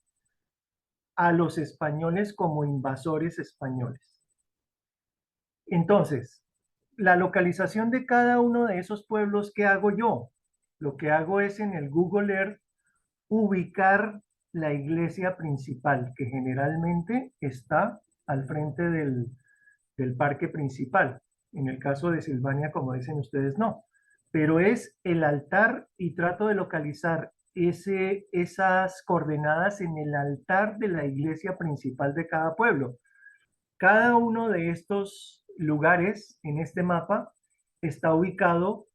A: a los españoles como invasores españoles. Entonces, la localización de cada uno de esos pueblos, ¿qué hago yo? Lo que hago es en el Google Earth ubicar la iglesia principal, que generalmente está al frente del parque principal. En el caso de Silvania, como dicen ustedes, no. Pero es el altar y trato de localizar esas coordenadas en el altar de la iglesia principal de cada pueblo. Cada uno de estos lugares en este mapa está ubicado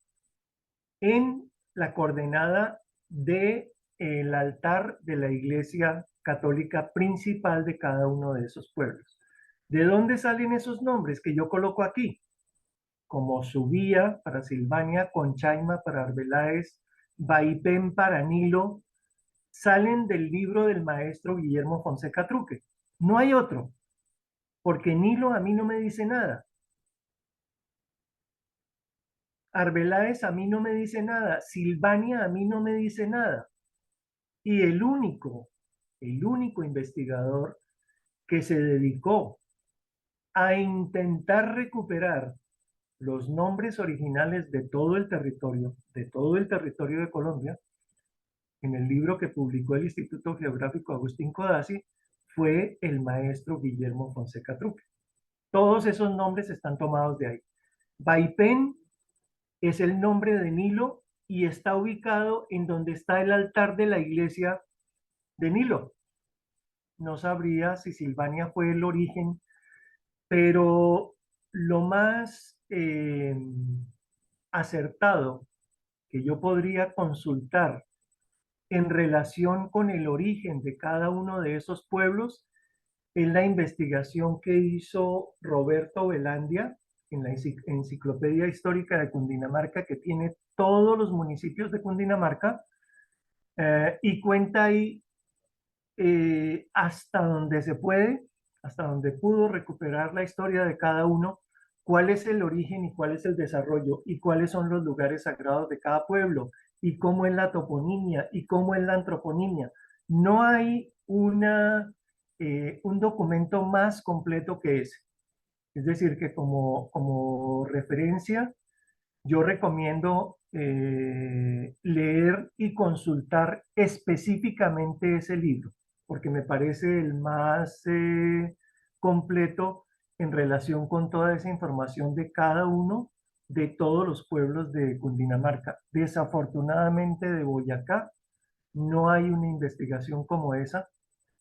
A: en la coordenada de el altar de la iglesia católica principal de cada uno de esos pueblos. ¿De dónde salen esos nombres que yo coloco aquí? Como Subía para Silvania, Conchaima para Arbeláez, Baipén para Nilo, salen del libro del maestro Guillermo Fonseca Truque. No hay otro, porque Nilo a mí no me dice nada. Arbeláez a mí no me dice nada. Silvania a mí no me dice nada. Y el único investigador que se dedicó a intentar recuperar los nombres originales de todo el territorio de Colombia, en el libro que publicó el Instituto Geográfico Agustín Codazzi, fue el maestro Guillermo Fonseca Truque. Todos esos nombres están tomados de ahí. Baipén es el nombre de Nilo y está ubicado en donde está el altar de la iglesia de Nilo. No sabría si Silvania fue el origen, pero lo más acertado que yo podría consultar en relación con el origen de cada uno de esos pueblos es la investigación que hizo Roberto Velandia en la Enciclopedia Histórica de Cundinamarca, que tiene todos los municipios de Cundinamarca, y cuenta ahí hasta donde se puede, hasta donde pudo recuperar la historia de cada uno, cuál es el origen y cuál es el desarrollo y cuáles son los lugares sagrados de cada pueblo y cómo es la toponimia y cómo es la antroponimia. No hay un documento más completo que ese. Es decir, que como referencia, yo recomiendo leer y consultar específicamente ese libro, porque me parece el más completo en relación con toda esa información de cada uno de todos los pueblos de Cundinamarca. Desafortunadamente de Boyacá no hay una investigación como esa,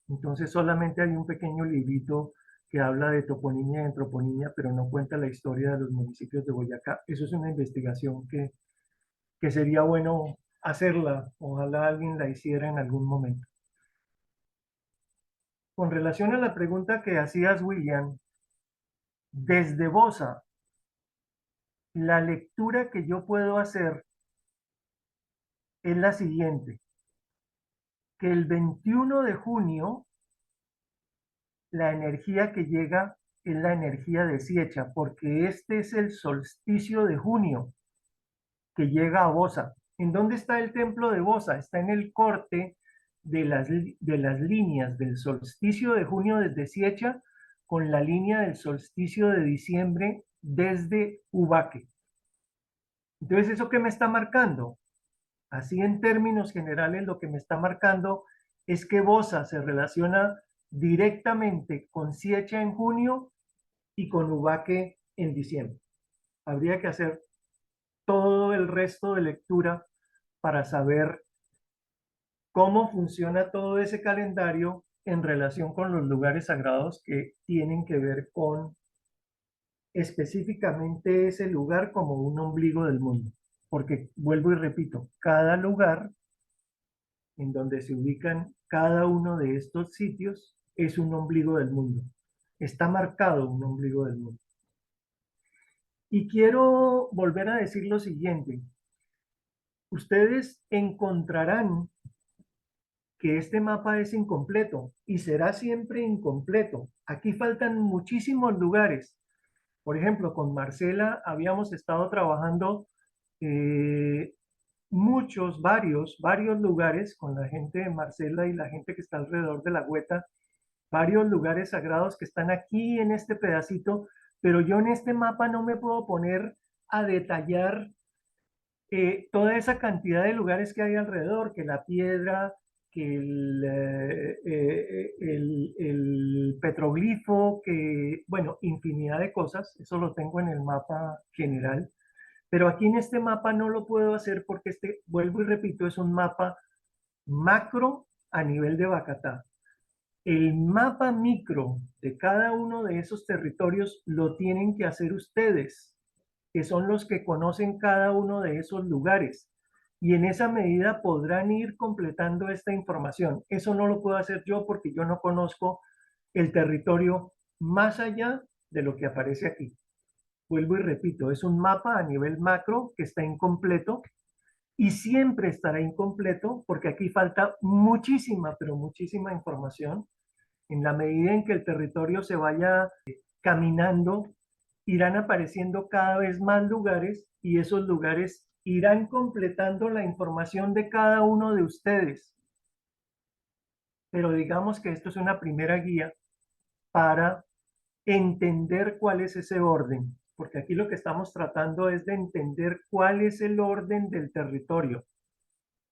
A: entonces solamente hay un pequeño librito que habla de toponimia y antroponimia, pero no cuenta la historia de los municipios de Boyacá. Eso es una investigación que sería bueno hacerla. Ojalá alguien la hiciera en algún momento. Con relación a la pregunta que hacías, William, desde Bosa, la lectura que yo puedo hacer es la siguiente, que el 21 de junio la energía que llega es la energía de Siecha, porque este es el solsticio de junio que llega a Bosa. ¿En dónde está el templo de Bosa? Está en el corte de las líneas del solsticio de junio desde Siecha con la línea del solsticio de diciembre desde Ubaque. Entonces, ¿eso qué me está marcando? Así en términos generales, lo que me está marcando es que Bosa se relaciona directamente con Siecha en junio y con Ubaque en diciembre. Habría que hacer todo el resto de lectura para saber cómo funciona todo ese calendario en relación con los lugares sagrados que tienen que ver con específicamente ese lugar como un ombligo del mundo. Porque vuelvo y repito, cada lugar en donde se ubican cada uno de estos sitios es un ombligo del mundo. Está marcado un ombligo del mundo. Y quiero volver a decir lo siguiente. Ustedes encontrarán que este mapa es incompleto y será siempre incompleto. Aquí faltan muchísimos lugares. Por ejemplo, con Marcela habíamos estado trabajando varios lugares con la gente de Marcela y la gente que está alrededor de la Güeta, varios lugares sagrados que están aquí en este pedacito, pero yo en este mapa no me puedo poner a detallar toda esa cantidad de lugares que hay alrededor, que la piedra, que el petroglifo, que, bueno, infinidad de cosas, eso lo tengo en el mapa general, pero aquí en este mapa no lo puedo hacer porque este, vuelvo y repito, es un mapa macro a nivel de Bacatá. El mapa micro de cada uno de esos territorios lo tienen que hacer ustedes, que son los que conocen cada uno de esos lugares. Y en esa medida podrán ir completando esta información. Eso no lo puedo hacer yo porque yo no conozco el territorio más allá de lo que aparece aquí. Vuelvo y repito, es un mapa a nivel macro que está incompleto y siempre estará incompleto porque aquí falta muchísima, pero muchísima información. En la medida en que el territorio se vaya caminando, irán apareciendo cada vez más lugares y esos lugares irán completando la información de cada uno de ustedes. Pero digamos que esto es una primera guía para entender cuál es ese orden, porque aquí lo que estamos tratando es de entender cuál es el orden del territorio.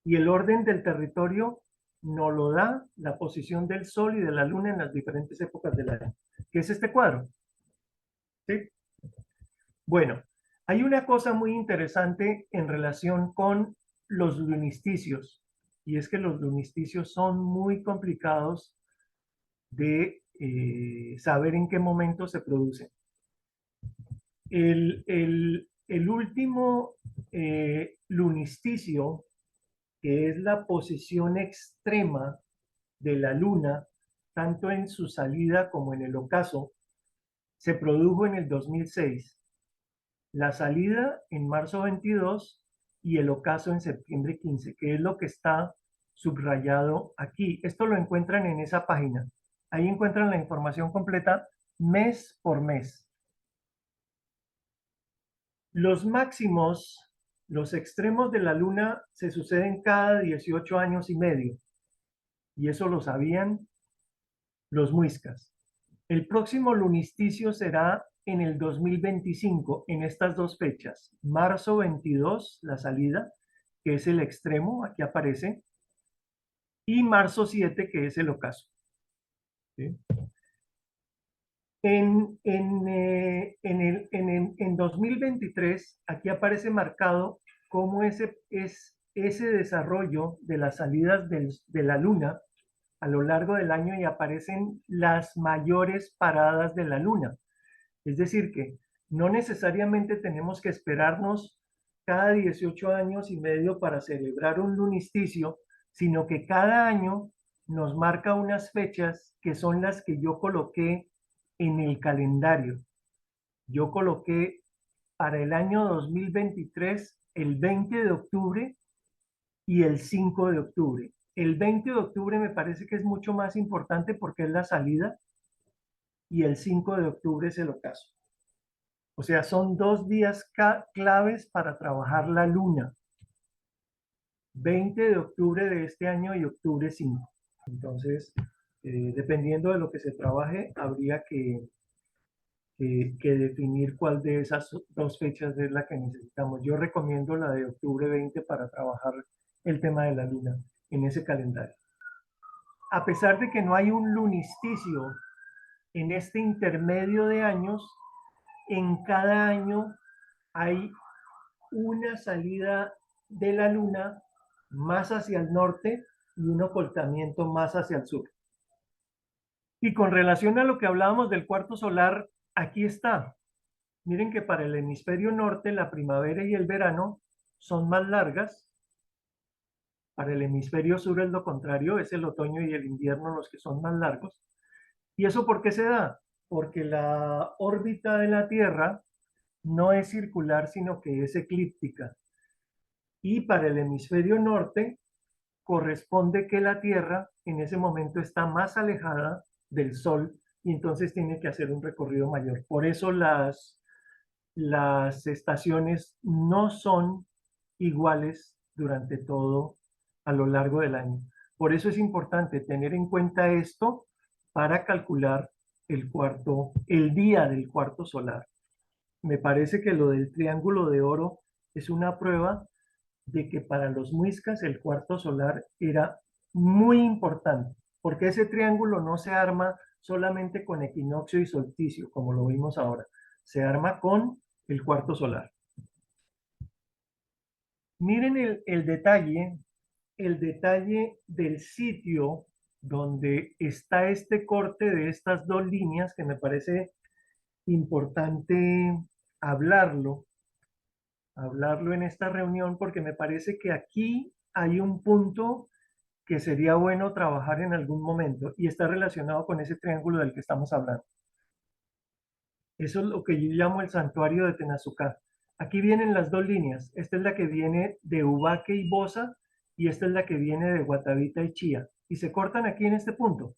A: Y el orden del territorio nos lo da la posición del Sol y de la Luna en las diferentes épocas del año. ¿Qué es este cuadro? ¿Sí? Bueno, hay una cosa muy interesante en relación con los lunisticios, y es que los lunisticios son muy complicados de saber en qué momento se producen. El último lunisticio, que es la posición extrema de la luna, tanto en su salida como en el ocaso, se produjo en el 2006. La salida en marzo 22 y el ocaso en septiembre 15, que es lo que está subrayado aquí. Esto lo encuentran en esa página. Ahí encuentran la información completa mes por mes. Los máximos, los extremos de la luna se suceden cada 18 años y medio. Y eso lo sabían los muiscas. El próximo lunisticio será en el 2025, en estas dos fechas. Marzo 22, la salida, que es el extremo, aquí aparece, y marzo 7, que es el ocaso. ¿Sí? En 2023, aquí aparece marcado cómo ese desarrollo de las salidas de la luna a lo largo del año y aparecen las mayores paradas de la luna. Es decir, que no necesariamente tenemos que esperarnos cada 18 años y medio para celebrar un lunisticio, sino que cada año nos marca unas fechas que son las que yo coloqué en el calendario. Yo coloqué para el año 2023 el 20 de octubre y el 5 de octubre. El 20 de octubre me parece que es mucho más importante porque es la salida y el 5 de octubre es el ocaso. O sea, son 2 días claves para trabajar la luna. 20 de octubre de este año y octubre 5. Entonces, dependiendo de lo que se trabaje, habría que definir cuál de esas 2 fechas es la que necesitamos. Yo recomiendo la de octubre 20 para trabajar el tema de la luna en ese calendario. A pesar de que no hay un lunisticio en este intermedio de años, en cada año hay una salida de la luna más hacia el norte y un ocultamiento más hacia el sur. Y con relación a lo que hablábamos del cuarto solar, aquí está. Miren que para el hemisferio norte la primavera y el verano son más largas. Para el hemisferio sur es lo contrario, es el otoño y el invierno los que son más largos. ¿Y eso por qué se da? Porque la órbita de la Tierra no es circular, sino que es eclíptica. Y para el hemisferio norte corresponde que la Tierra en ese momento está más alejada del Sol y entonces tiene que hacer un recorrido mayor. Por eso las estaciones no son iguales durante todo a lo largo del año. Por eso es importante tener en cuenta esto para calcular el día del cuarto solar. Me parece que lo del triángulo de oro es una prueba de que para los muiscas el cuarto solar era muy importante, porque ese triángulo no se arma solamente con equinoccio y solsticio, como lo vimos ahora, se arma con el cuarto solar. Miren el detalle del sitio donde está este corte de estas dos líneas, que me parece importante hablarlo, hablarlo en esta reunión, porque me parece que aquí hay un punto que sería bueno trabajar en algún momento y está relacionado con ese triángulo del que estamos hablando. Eso es lo que yo llamo el santuario de Tenazucá. Aquí vienen las dos líneas. Esta es la que viene de Ubaque y Bosa y esta es la que viene de Guatavita y Chía. Y se cortan aquí en este punto.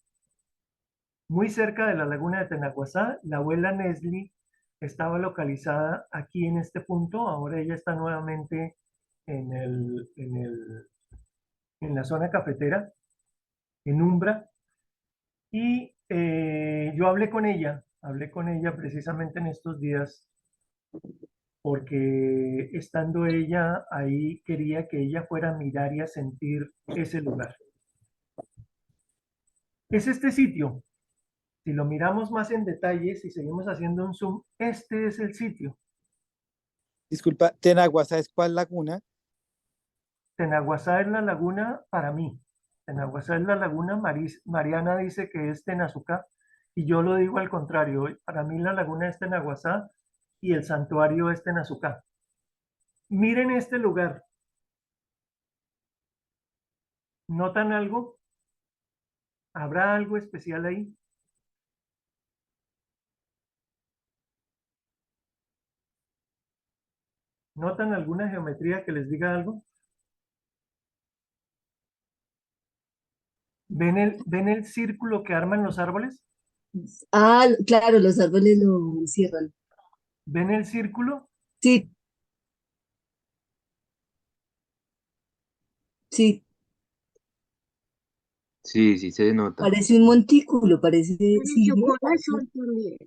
A: Muy cerca de la laguna de Tenaguasá, la abuela Nesli estaba localizada aquí en este punto. Ahora ella está nuevamente en la zona cafetera, en Umbra. Y yo hablé con ella precisamente en estos días porque estando ella ahí quería que ella fuera a mirar y a sentir ese lugar. Es este sitio. Si lo miramos más en detalle, si seguimos haciendo un zoom, este es el sitio.
F: Disculpa, Tenaguasá es cuál laguna.
A: Tenaguasá es la laguna para mí. Tenaguasá es la laguna, Mariana dice que es Tenazucá y yo lo digo al contrario. Para mí la laguna es Tenaguasá y el santuario es Tenazucá. Miren este lugar. ¿Notan algo? ¿Habrá algo especial ahí? ¿Notan alguna geometría que les diga algo? ¿Ven el círculo que arman los árboles?
B: Ah, claro, los árboles lo encierran.
A: ¿Ven el círculo?
B: Sí, sí,
D: Sí, sí se nota.
B: parece un montículo, parece, sí,
C: Yo
B: ¿no?
C: corazón también.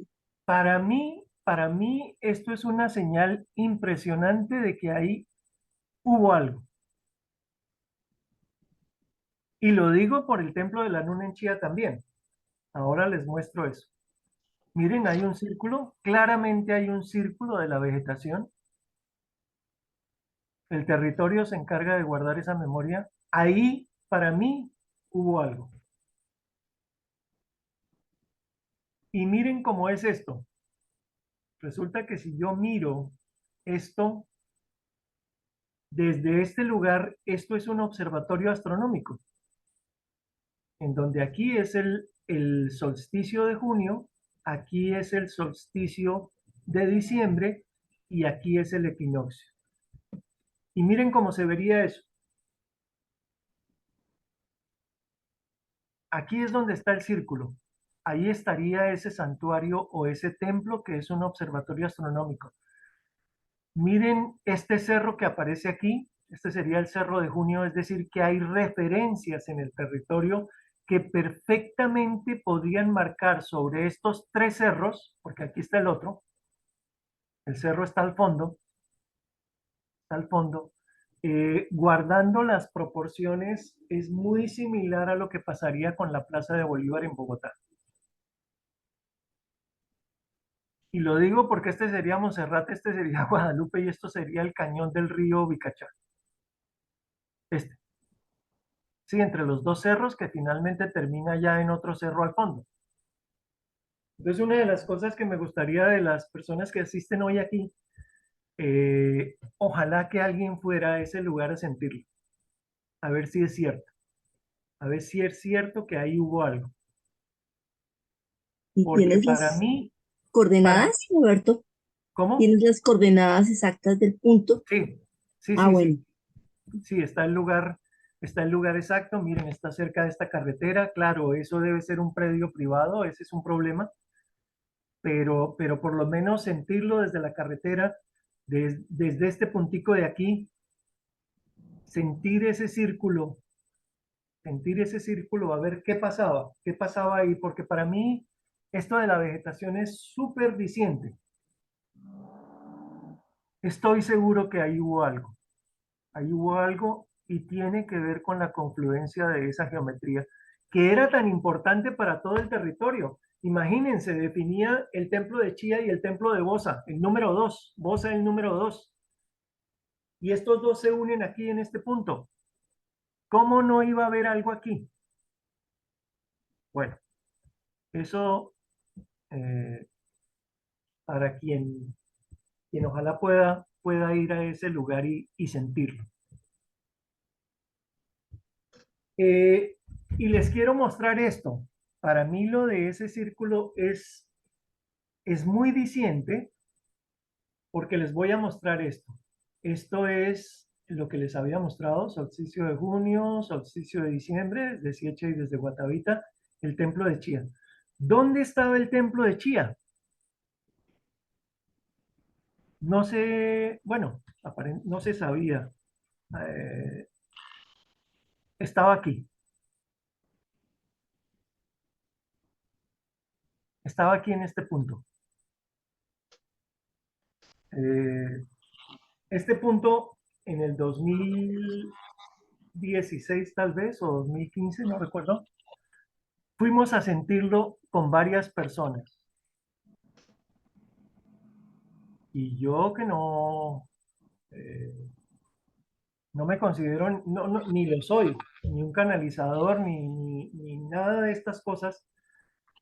A: Para mí esto es una señal impresionante de que ahí hubo algo. Y lo digo por el templo de la Luna en Chía también. Ahora les muestro eso. Miren, hay un círculo, claramente hay un círculo de la vegetación. El territorio se encarga de guardar esa memoria. Ahí, para mí, hubo algo. Y miren cómo es esto. Resulta que si yo miro esto desde este lugar, esto es un observatorio astronómico, en donde aquí es el solsticio de junio, aquí es el solsticio de diciembre y aquí es el equinoccio. Y miren cómo se vería eso. Aquí es donde está el círculo. Ahí estaría ese santuario o ese templo que es un observatorio astronómico. Miren este cerro que aparece aquí. Este sería el Cerro de Junio, es decir, que hay referencias en el territorio que perfectamente podrían marcar sobre estos tres cerros, porque aquí está el otro, el cerro está al fondo, guardando las proporciones, es muy similar a lo que pasaría con la Plaza de Bolívar en Bogotá. Y lo digo porque este sería Monserrate, este sería Guadalupe y esto sería el cañón del río Vicachá. Este. Sí, entre los dos cerros que finalmente termina ya en otro cerro al fondo. Entonces, una de las cosas que me gustaría de las personas que asisten hoy aquí, ojalá que alguien fuera a ese lugar a sentirlo, a ver si es cierto, a ver si es cierto que ahí hubo algo.
B: ¿Y
A: Porque
B: tienes
A: para
B: las
A: mí,
B: coordenadas, Roberto?
A: ¿cómo?
B: ¿Tienes las coordenadas exactas del punto?
A: Sí, sí,
B: Ah,
A: sí,
B: bueno.
A: sí. Sí, está el lugar exacto, miren, está cerca de esta carretera, claro, eso debe ser un predio privado, ese es un problema, pero por lo menos sentirlo desde la carretera, desde este puntico de aquí, sentir ese círculo, a ver qué pasaba ahí, porque para mí Esto de la vegetación es súper diciente. Estoy seguro que ahí hubo algo. Ahí hubo algo y tiene que ver con la confluencia de esa geometría, que era tan importante para todo el territorio. Imagínense, definía el templo de Chía y el templo de Bosa, el número 2, Bosa el número 2. Y estos dos se unen aquí en este punto. ¿Cómo no iba a haber algo aquí? Bueno, eso para quien ojalá pueda ir a ese lugar y sentirlo. Y les quiero mostrar esto. Para mí lo de ese círculo es muy diciente porque les voy a mostrar esto. Esto es lo que les había mostrado, solsticio de junio, solsticio de diciembre, desde Siecha y desde Guatavita, el templo de Chía. ¿Dónde estaba el templo de Chía? No se, bueno, no se sabía. Estaba aquí. Estaba aquí en este punto. Este punto en el 2016 tal vez, o 2015, no recuerdo, fuimos a sentirlo con varias personas. Y yo que no me considero, ni lo soy, ni un canalizador, ni nada de estas cosas.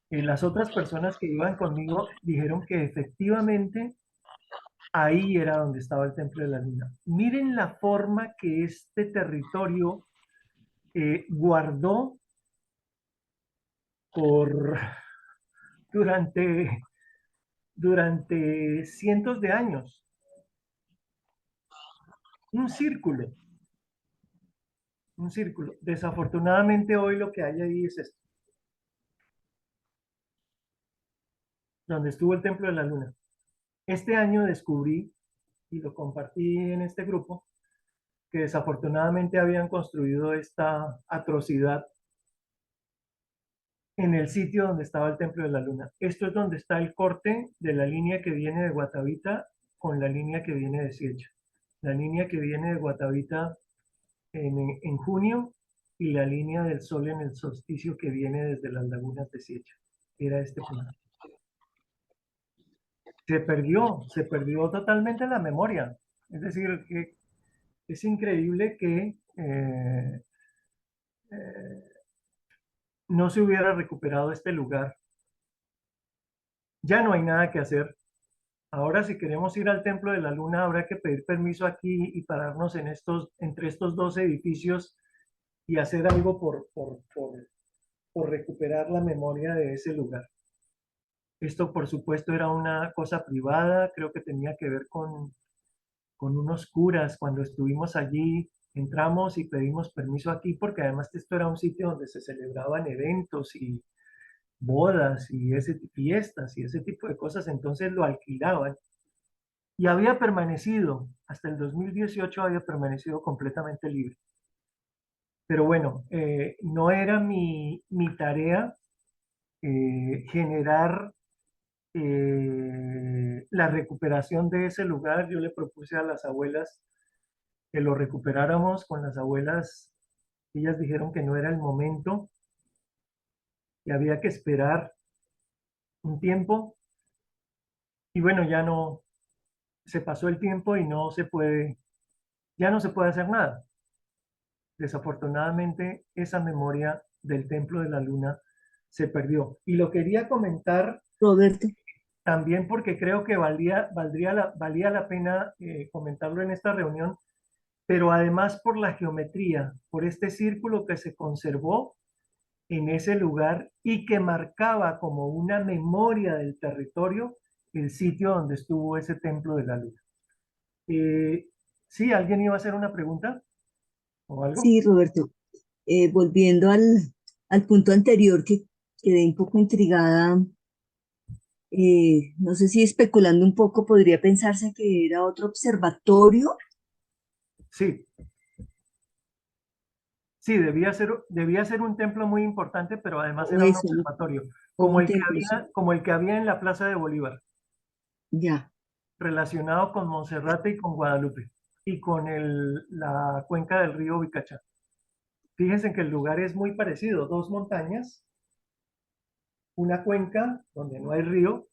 A: Las otras personas que iban conmigo dijeron que efectivamente ahí era donde estaba el Templo de la Luna. Miren la forma que este territorio guardó durante cientos de años. Un círculo. Un círculo. Desafortunadamente hoy lo que hay ahí es esto. Donde estuvo el Templo de la Luna. Este año descubrí, y lo compartí en este grupo, que desafortunadamente habían construido esta atrocidad en el sitio donde estaba el Templo de la Luna. Esto es donde está el corte de la línea que viene de Guatavita con la línea que viene de Siecha. La línea que viene de Guatavita en junio y la línea del sol en el solsticio que viene desde las lagunas de Siecha. Era este punto. Se perdió totalmente la memoria. Es decir, que es increíble que no se hubiera recuperado este lugar. Ya no hay nada que hacer. Ahora, si queremos ir al Templo de la Luna, habrá que pedir permiso aquí y pararnos entre estos dos edificios y hacer algo por recuperar la memoria de ese lugar. Esto, por supuesto, era una cosa privada, creo que tenía que ver con unos curas. Cuando estuvimos allí, entramos y pedimos permiso aquí, porque además esto era un sitio donde se celebraban eventos y bodas y fiestas y ese tipo de cosas, entonces lo alquilaban. Y había permanecido, hasta el 2018 había permanecido completamente libre. Pero bueno, no era mi tarea generar la recuperación de ese lugar. Yo le propuse a las abuelas que lo recuperáramos. Con las abuelas, ellas dijeron que no era el momento, que había que esperar un tiempo. Y bueno, ya no, se pasó el tiempo y ya no se puede hacer nada. Desafortunadamente, esa memoria del Templo de la Luna se perdió. Y lo quería comentar
B: Roberto.
A: también porque creo que valía la pena comentarlo en esta reunión, pero además por la geometría, por este círculo que se conservó en ese lugar y que marcaba como una memoria del territorio el sitio donde estuvo ese Templo de la Luna. ¿Sí? ¿Alguien iba a hacer una pregunta o algo?
B: Sí, Roberto. Volviendo al punto anterior que quedé un poco intrigada, no sé si especulando un poco podría pensarse que era otro observatorio.
A: Sí. Sí, debía ser un templo muy importante, pero además
B: O
A: era un
B: eso, ¿no?
A: observatorio.
B: como un templo, sí.
A: como el que había en la Plaza de Bolívar,
B: Ya.
A: relacionado con Monserrate y con Guadalupe, y con la cuenca del río Vicachá. Fíjense que el lugar es muy parecido, dos montañas, una cuenca donde no hay río,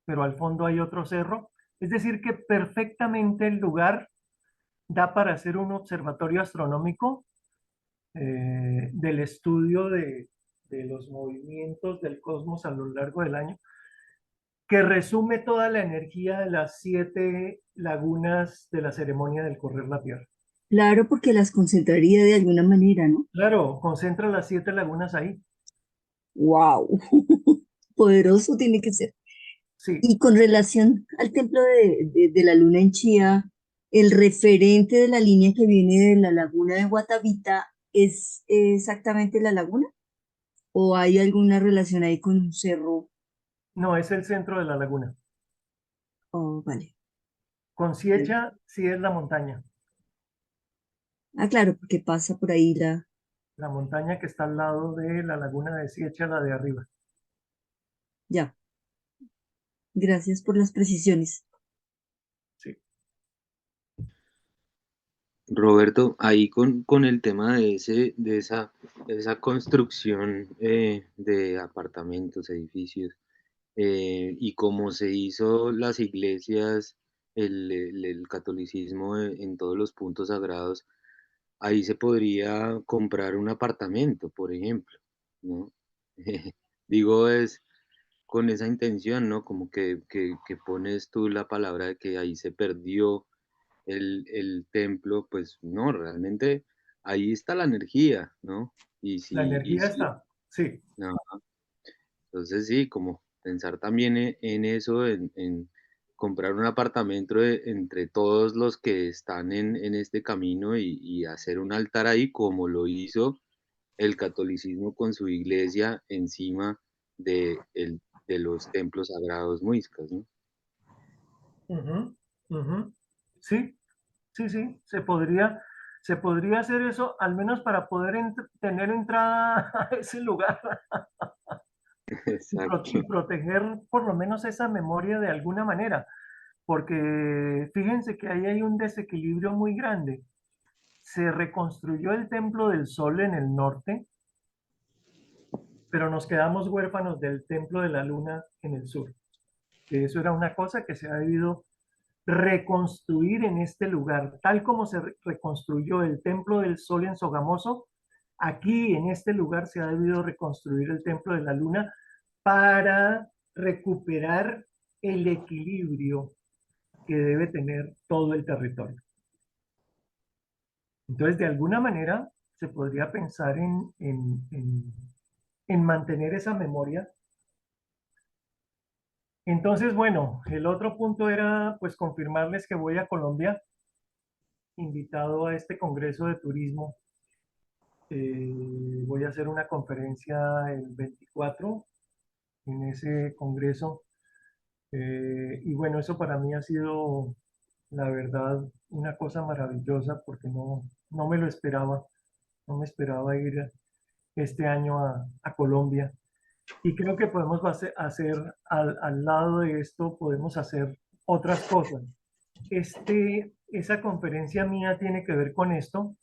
A: pero al fondo hay otro cerro. Es decir, que perfectamente el lugar da para hacer un observatorio astronómico del estudio de los movimientos del cosmos a lo largo del año, que resume toda la energía de las 7 lagunas de la ceremonia del correr la Tierra.
B: Claro, porque las concentraría de alguna manera, ¿no?
A: Claro, concentra las 7 lagunas ahí.
B: ¡Wow! Poderoso tiene que ser.
A: Sí,
B: Y con relación al templo de la luna en Chía, el referente de la línea que viene de la laguna de Guatavita es exactamente la laguna, ¿o hay alguna relación ahí con un cerro?
A: no, es el centro de la laguna.
B: Oh, vale.
A: Con Siecha sí es la montaña
B: Claro, porque pasa por ahí
A: que está al lado de la laguna de Siecha, la de arriba.
B: ya. Gracias por las precisiones.
A: Sí.
D: Roberto, ahí con el tema de esa construcción de apartamentos, edificios, y cómo se hizo las iglesias, el catolicismo en todos los puntos sagrados, ahí se podría comprar un apartamento, por ejemplo, ¿no? Digo, es con esa intención, ¿no? Como que pones tú la palabra de que ahí se perdió el templo, pues no, realmente ahí está la energía, ¿no?
A: La
D: Y
A: energía
D: sí,
A: está, sí.
D: no, entonces sí, como pensar también en eso, en comprar un apartamento entre todos los que están en este camino y hacer un altar ahí como lo hizo el catolicismo con su iglesia encima de los templos sagrados muiscas, ¿no?
A: Ujú, ujú. Sí, sí, sí, se podría hacer eso, al menos para poder tener entrada a ese lugar
D: Exacto.
A: y proteger por lo menos esa memoria de alguna manera, porque fíjense que ahí hay un desequilibrio muy grande. Se reconstruyó el Templo del Sol en el norte, pero nos quedamos huérfanos del Templo de la Luna en el sur. Que eso era una cosa que se ha debido reconstruir en este lugar, tal como se reconstruyó el Templo del Sol en Sogamoso. Aquí en este lugar se ha debido reconstruir el Templo de la Luna para recuperar el equilibrio que debe tener todo el territorio. Entonces, de alguna manera, se podría pensar en mantener esa memoria. Entonces, bueno, el otro punto era pues confirmarles que voy a Colombia, invitado a este Congreso de Turismo. Voy a hacer una conferencia el 24 en ese Congreso. Y bueno, eso para mí ha sido, la verdad, una cosa maravillosa porque no me lo esperaba. No me esperaba ir este año a Colombia. Y creo que podemos hacer, al lado de esto, podemos hacer otras cosas. Esa conferencia mía tiene que ver con esto.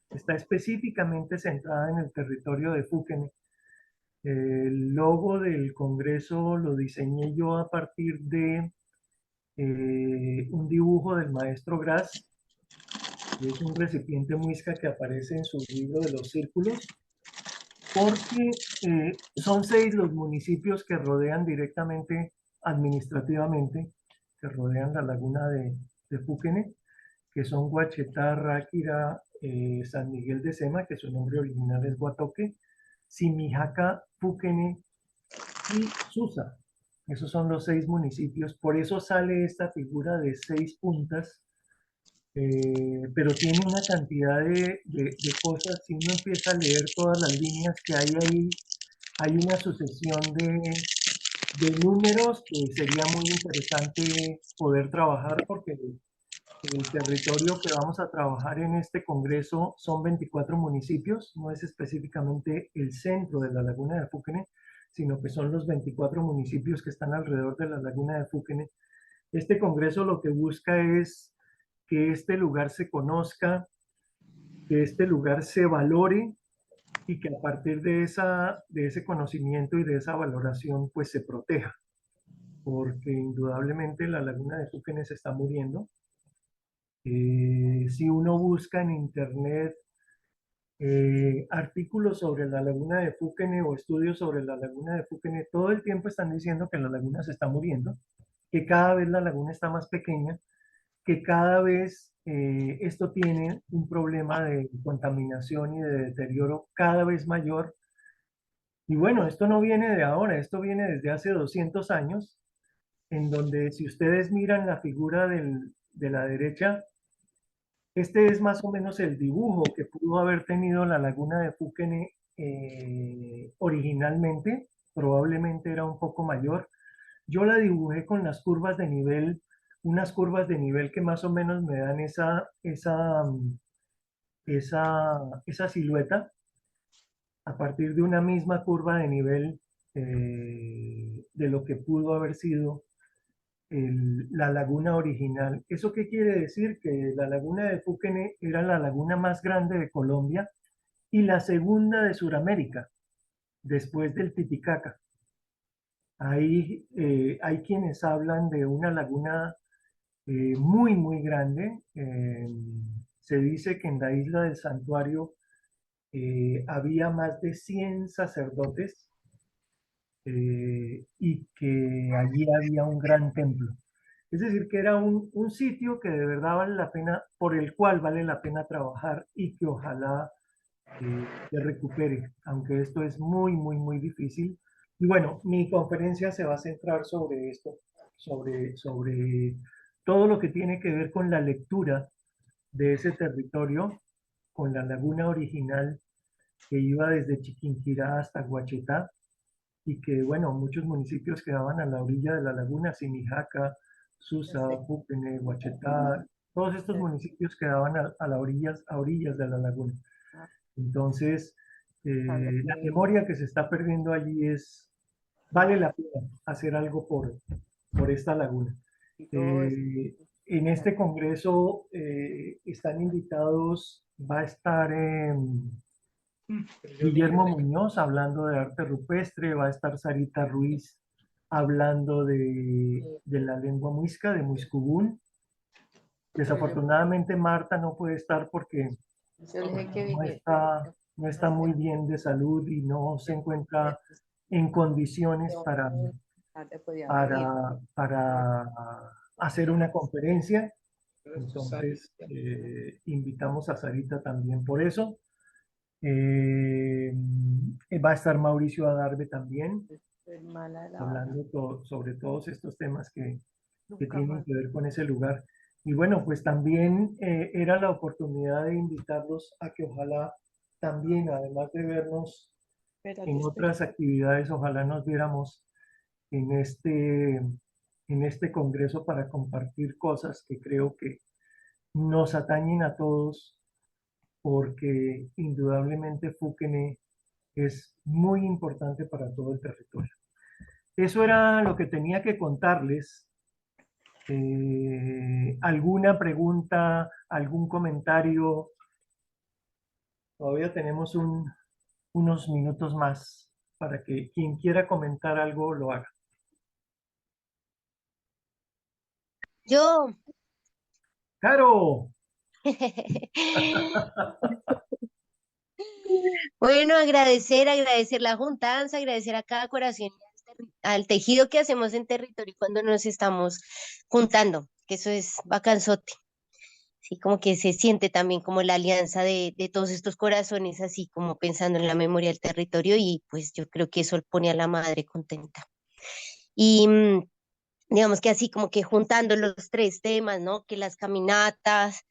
A: Está específicamente centrada en el territorio de Fúquene. El logo del Congreso lo diseñé yo a partir de un dibujo del maestro Gras, que es un recipiente muisca que aparece en su libro de los círculos, porque son 6 los municipios que rodean directamente, administrativamente, que rodean la laguna de Fúquene, que son Guachetá, Ráquira, San Miguel de Sema, que su nombre original es Guatoque, Simijaca, Fúquene y Susa. Esos son los 6 municipios. Por eso sale esta figura de 6 puntas, pero tiene una cantidad de cosas. Si uno empieza a leer todas las líneas que hay ahí, hay una sucesión de números que sería muy interesante poder trabajar porque el territorio que vamos a trabajar en este congreso son 24 municipios, no es específicamente el centro de la laguna de Fúquene, sino que son los 24 municipios que están alrededor de la laguna de Fuquene. Este congreso lo que busca es que este lugar se conozca, que este lugar se valore y que a partir de ese conocimiento y de esa valoración pues se proteja, porque indudablemente la laguna de Fuquene se está muriendo. Si uno busca en internet artículos sobre la laguna de Fuquene o estudios sobre la laguna de Fuquene, todo el tiempo están diciendo que la laguna se está muriendo, que cada vez la laguna está más pequeña, que cada vez esto tiene un problema de contaminación y de deterioro cada vez mayor. Y bueno, esto no viene de ahora, esto viene desde hace 200 años, en donde si ustedes miran la figura de la derecha, este es más o menos el dibujo que pudo haber tenido la laguna de Fuquene originalmente, probablemente era un poco mayor. Yo la dibujé con las curvas de nivel, unas curvas de nivel que más o menos me dan esa silueta a partir de una misma curva de nivel de lo que pudo haber sido la laguna original. ¿Eso qué quiere decir? Que la laguna de Fuquene era la laguna más grande de Colombia y la segunda de Sudamérica, después del Titicaca. Hay quienes hablan de una laguna muy, muy grande. Se dice que en la isla del Santuario había más de 100 sacerdotes y que allí había un gran templo. Es decir, que era un sitio que de verdad vale la pena, por el cual vale la pena trabajar y que ojalá se recupere, aunque esto es muy, muy, muy difícil. Y bueno, mi conferencia se va a centrar sobre esto, sobre todo lo que tiene que ver con la lectura de ese territorio, con la laguna original que iba desde Chiquinquirá hasta Guachetá, y que, bueno, muchos municipios quedaban a la orilla de la laguna, Simijaca, Susa, Fuquene, Huachetá, todos estos municipios quedaban a orillas de la laguna. Entonces, la memoria que se está perdiendo allí vale la pena hacer algo por esta laguna. En este congreso están invitados, va a estar Guillermo Muñoz hablando de arte rupestre, va a estar Sarita Ruiz hablando de la lengua muisca, de Muiscubún. Desafortunadamente Marta no puede estar porque no está muy bien de salud y no se encuentra en condiciones para hacer una conferencia. Entonces, invitamos a Sarita también por eso. Va a estar Mauricio Adarve también, hablando sobre todos estos temas que tienen que ver con ese lugar. Y bueno, pues también era la oportunidad de invitarlos a que ojalá también, además de vernos en otras actividades, ojalá nos viéramos en este congreso para compartir cosas que creo que nos atañen a todos, porque indudablemente Fuquene es muy importante para todo el territorio. Eso era lo que tenía que contarles. ¿Alguna pregunta, algún comentario? Todavía tenemos unos minutos más para que quien quiera comentar algo lo haga.
G: Yo.
A: ¡Caro!
G: Bueno, agradecer la juntanza, agradecer a cada corazón, al tejido que hacemos en territorio cuando nos estamos juntando, que eso es bacanzote. Sí, como que se siente también como la alianza de todos estos corazones, así como pensando en la memoria del territorio, y pues yo creo que eso pone a la madre contenta. Y digamos que así como que juntando los tres temas, ¿no? Que las caminatas,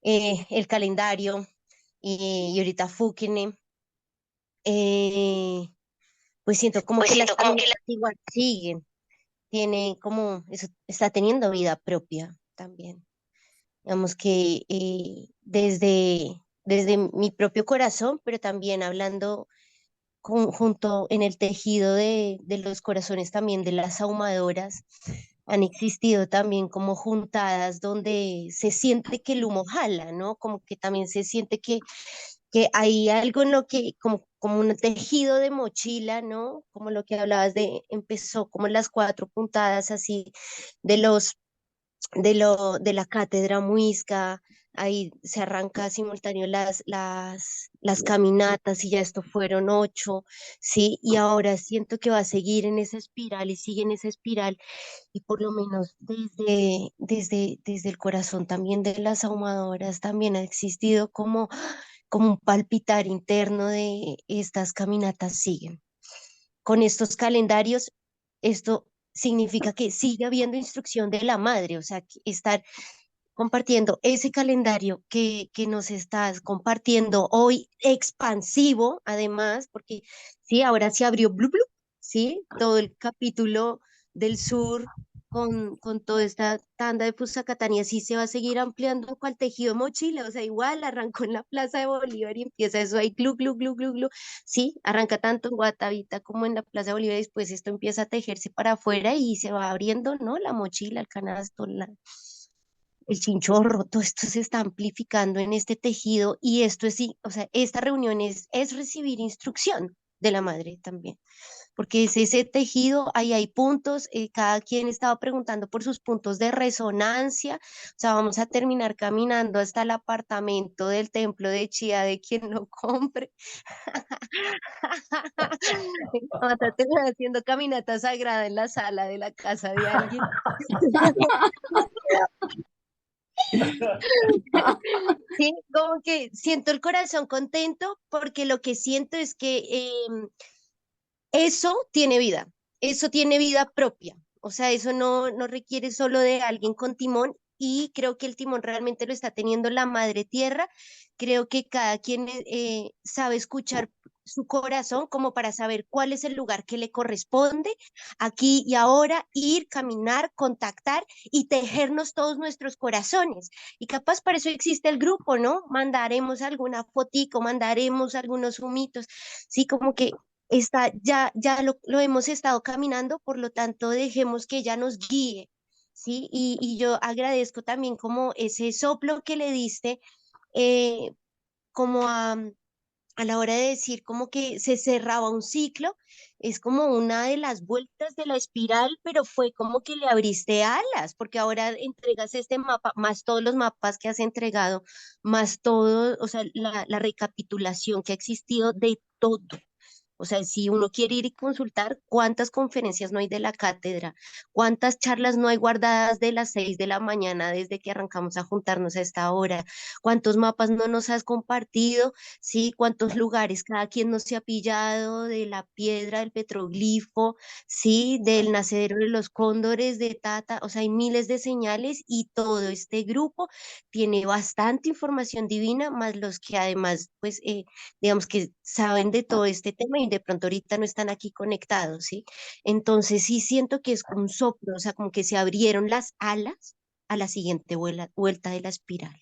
G: el calendario y ahorita Fuquene, pues siento como que las caminatas igual siguen, tiene como, eso está teniendo vida propia también. Digamos que desde mi propio corazón, pero también hablando junto en el tejido de los corazones también de las ahumadoras, han existido también como juntadas donde se siente que el humo jala, ¿no? Como que también se siente que hay algo en lo que, como un tejido de mochila, ¿no? Como lo que hablabas de, empezó como las cuatro puntadas así de los de la cátedra muisca, ahí se arranca simultáneo las caminatas y ya esto fueron 8, ¿sí? Y ahora siento que va a seguir en esa espiral y sigue en esa espiral y por lo menos desde el corazón también de las ahumadoras también ha existido como un palpitar interno de estas caminatas siguen con estos calendarios, esto significa que sigue habiendo instrucción de la madre, o sea, estar compartiendo ese calendario que nos estás compartiendo hoy, expansivo, además, porque sí, ahora se abrió Blue Blue, sí, todo el capítulo del sur con toda esta tanda de Fusacatán y así se va a seguir ampliando cual tejido mochila, o sea, igual arrancó en la Plaza de Bolívar y empieza eso ahí, glu, glu, glu, glu, glu, sí, arranca tanto en Guatavita como en la Plaza de Bolívar y después esto empieza a tejerse para afuera y se va abriendo, ¿no? La mochila, el canasto, el chinchorro, todo esto se está amplificando en este tejido y esto es, sí, o sea, esta reunión es recibir instrucción de la madre también, porque es ese tejido, ahí hay puntos, cada quien estaba preguntando por sus puntos de resonancia, o sea, vamos a terminar caminando hasta el apartamento del templo de Chía de quien lo compre. Vamos a terminar haciendo caminata sagrada en la sala de la casa de alguien. Sí, como que siento el corazón contento porque lo que siento es que eso tiene vida propia. O sea, eso no requiere solo de alguien con timón y creo que el timón realmente lo está teniendo la madre tierra. Creo que cada quien sabe escuchar su corazón como para saber cuál es el lugar que le corresponde aquí y ahora, ir, caminar, contactar y tejernos todos nuestros corazones. Y capaz para eso existe el grupo, ¿no? Mandaremos alguna fotico, mandaremos algunos humitos, sí, como que ya lo hemos estado caminando, por lo tanto dejemos que ella nos guíe, ¿sí? Y yo agradezco también como ese soplo que le diste, eh, como a la hora de decir como que se cerraba un ciclo, es como una de las vueltas de la espiral, pero fue como que le abriste alas, porque ahora entregas este mapa, más todos los mapas que has entregado, más todo, o sea, la recapitulación que ha existido de todo. O sea, si uno quiere ir y consultar cuántas conferencias no hay de la cátedra, cuántas charlas no hay guardadas de las 6 de la mañana desde que arrancamos a juntarnos a esta hora, cuántos mapas no nos has compartido, sí, cuántos lugares cada quien nos se ha pillado de la piedra, del petroglifo, sí, del nacedero de los cóndores, de Tata, o sea, hay miles de señales y todo este grupo tiene bastante información divina, más los que además, pues, digamos que saben de todo este tema y de pronto ahorita no están aquí conectados, ¿sí? Entonces sí siento que es un soplo, o sea, como que se abrieron las alas a la siguiente vuelta de la espiral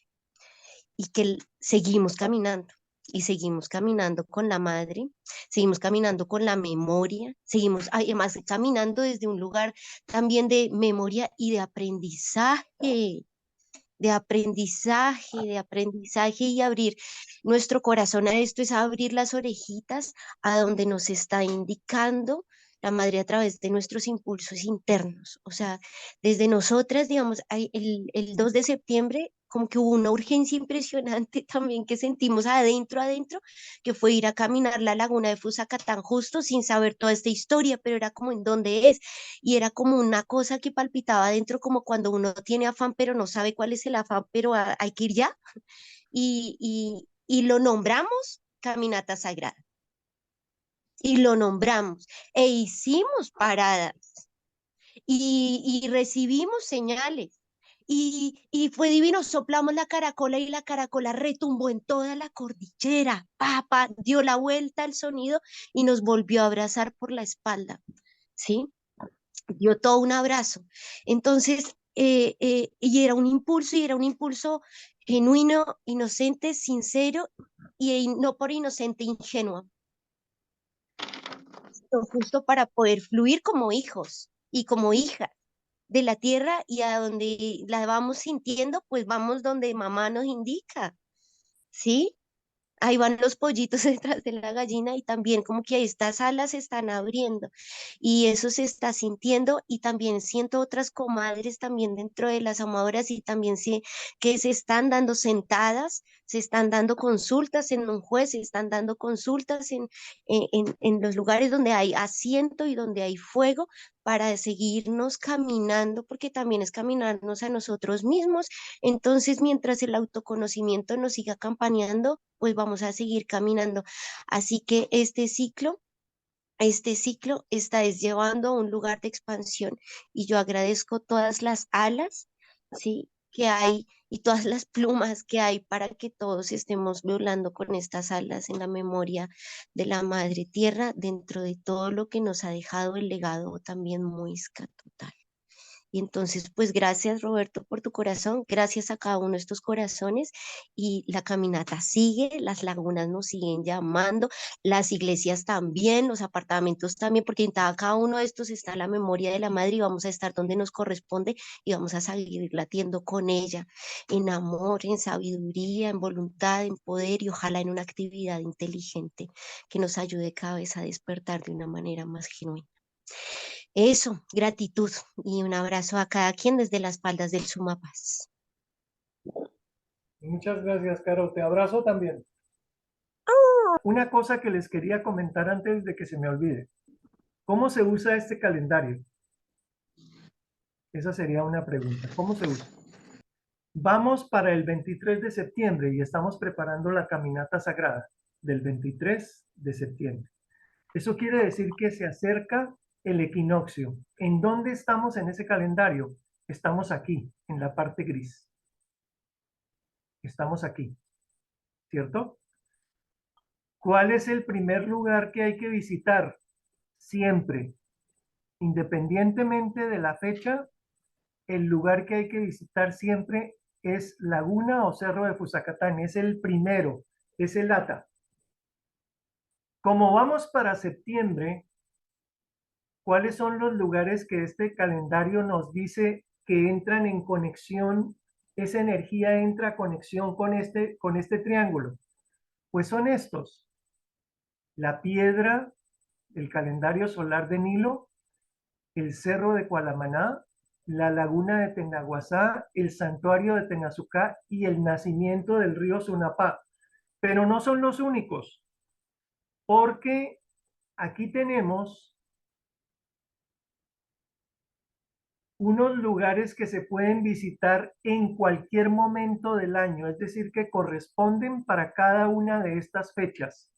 G: y que seguimos caminando. Y seguimos caminando con la madre, seguimos caminando con la memoria, seguimos además caminando desde un lugar también de memoria y de aprendizaje y abrir nuestro corazón a esto, es abrir las orejitas a donde nos está indicando la madre a través de nuestros impulsos internos. O sea, desde nosotras, digamos, el 2 de septiembre como que hubo una urgencia impresionante también que sentimos adentro, que fue ir a caminar la laguna de Fusacatán justo sin saber toda esta historia, pero era como en dónde es y era como una cosa que palpitaba adentro, como cuando uno tiene afán, pero no sabe cuál es el afán, pero hay que ir ya. Y lo nombramos Caminata Sagrada. Y lo nombramos. E hicimos paradas. Y recibimos señales. Y fue divino, soplamos la caracola y la caracola retumbó en toda la cordillera. Papa dio la vuelta al sonido y nos volvió a abrazar por la espalda. ¿Sí? Dio todo un abrazo. Entonces, y era un impulso genuino, inocente, sincero, y no por inocente, ingenuo. justo para poder fluir como hijos y como hijas de la tierra, y a donde la vamos sintiendo, pues vamos donde mamá nos indica, ¿sí? Ahí van los pollitos detrás de la gallina, y también como que estas alas se están abriendo y eso se está sintiendo, y también siento otras comadres también dentro de las amadoras, y también sé que se están dando sentadas, se están dando consultas en un juez, se están dando consultas en los lugares donde hay asiento y donde hay fuego, para seguirnos caminando, porque también es caminarnos a nosotros mismos. Entonces, mientras el autoconocimiento nos siga acompañando, pues vamos a seguir caminando. Así que este ciclo está es llevando a un lugar de expansión, y yo agradezco todas las alas, ¿sí? Que hay, y todas las plumas que hay, para que todos estemos volando con estas alas en la memoria de la Madre Tierra, dentro de todo lo que nos ha dejado el legado también Muisca total. Y entonces, pues gracias Roberto por tu corazón, gracias a cada uno de estos corazones, y la caminata sigue, las lagunas nos siguen llamando, las iglesias también, los apartamentos también, porque en cada uno de estos está la memoria de la Madre, y vamos a estar donde nos corresponde, y vamos a seguir latiendo con ella, en amor, en sabiduría, en voluntad, en poder, y ojalá en una actividad inteligente que nos ayude cada vez a despertar de una manera más genuina. Eso, gratitud y un abrazo a cada quien desde las espaldas del Sumapaz.
A: Muchas gracias, Caro. Te abrazo también. Una cosa que les quería comentar antes de que se me olvide. ¿Cómo se usa este calendario? Esa sería una pregunta. ¿Cómo se usa? Vamos para el 23 de septiembre y estamos preparando la caminata sagrada del 23 de septiembre. Eso quiere decir que se acerca el equinoccio. ¿En dónde estamos en ese calendario? Estamos aquí, en la parte gris. Estamos aquí, ¿cierto? ¿Cuál es el primer lugar que hay que visitar? Siempre, independientemente de la fecha, el lugar que hay que visitar siempre es Laguna o Cerro de Fusacatán. Es el primero, es el ATA. Como vamos para septiembre, ¿cuáles son los lugares que este calendario nos dice que entran en conexión? Esa energía entra a conexión con este triángulo. Pues son estos: la piedra, el calendario solar de Nilo, el cerro de Cualamaná, la laguna de Tenaguasá, el santuario de Tenazucá y el nacimiento del río Sunapá. Pero no son los únicos, porque aquí tenemos unos lugares que se pueden visitar en cualquier momento del año, es decir, que corresponden para cada una de estas fechas.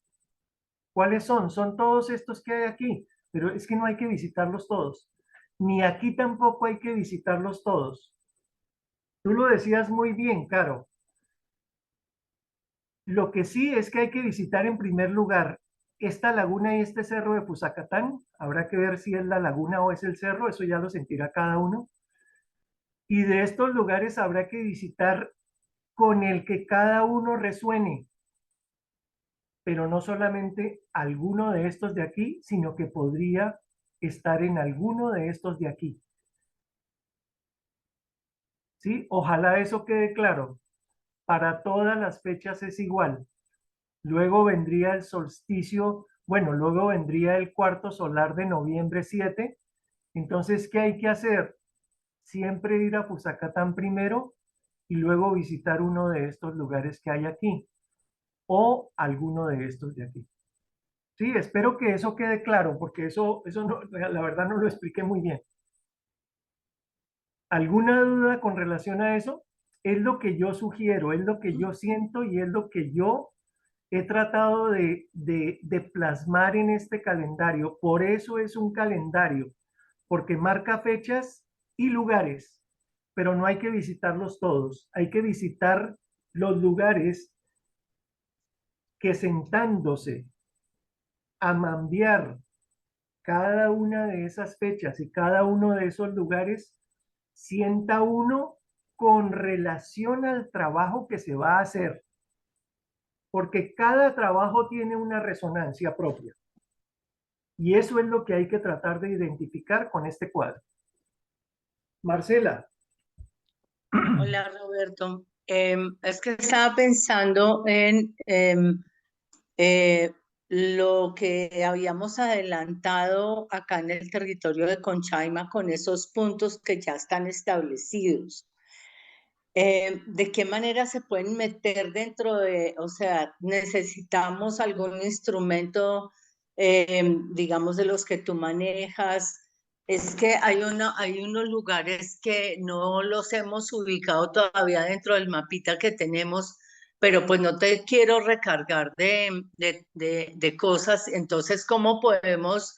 A: ¿Cuáles son? Son todos estos que hay aquí, pero es que no hay que visitarlos todos. Ni aquí tampoco hay que visitarlos todos. Tú lo decías muy bien, Caro. Lo que sí es que hay que visitar en primer lugar esta laguna y este cerro de Fusacatán. Habrá que ver si es la laguna o es el cerro, eso ya lo sentirá cada uno. Y de estos lugares habrá que visitar con el que cada uno resuene, pero no solamente alguno de estos de aquí, sino que podría estar en alguno de estos de aquí. ¿Sí? Ojalá eso quede claro. Para todas las fechas es igual. Luego vendría el solsticio, bueno, luego vendría el cuarto solar de noviembre 7. Entonces, ¿qué hay que hacer? Siempre ir a Fusacatán primero y luego visitar uno de estos lugares que hay aquí o alguno de estos de aquí. Sí, espero que eso quede claro, porque eso no, la verdad no lo expliqué muy bien. ¿Alguna duda con relación a eso? Es lo que yo sugiero, es lo que yo siento y es lo que yo he tratado de plasmar en este calendario. Por eso es un calendario, porque marca fechas y lugares, pero no hay que visitarlos todos. Hay que visitar los lugares que, sentándose a mambiar cada una de esas fechas y cada uno de esos lugares, sienta uno con relación al trabajo que se va a hacer, porque cada trabajo tiene una resonancia propia. Y eso es lo que hay que tratar de identificar con este cuadro. Marcela.
H: Hola Roberto. Es que estaba pensando en lo que habíamos adelantado acá en el territorio de Conchaima con esos puntos que ya están establecidos. ¿De qué manera se pueden meter dentro de, o sea, necesitamos algún instrumento, digamos, de los que tú manejas? Es que hay unos lugares que no los hemos ubicado todavía dentro del mapita que tenemos, pero pues no te quiero recargar de cosas. Entonces, ¿cómo podemos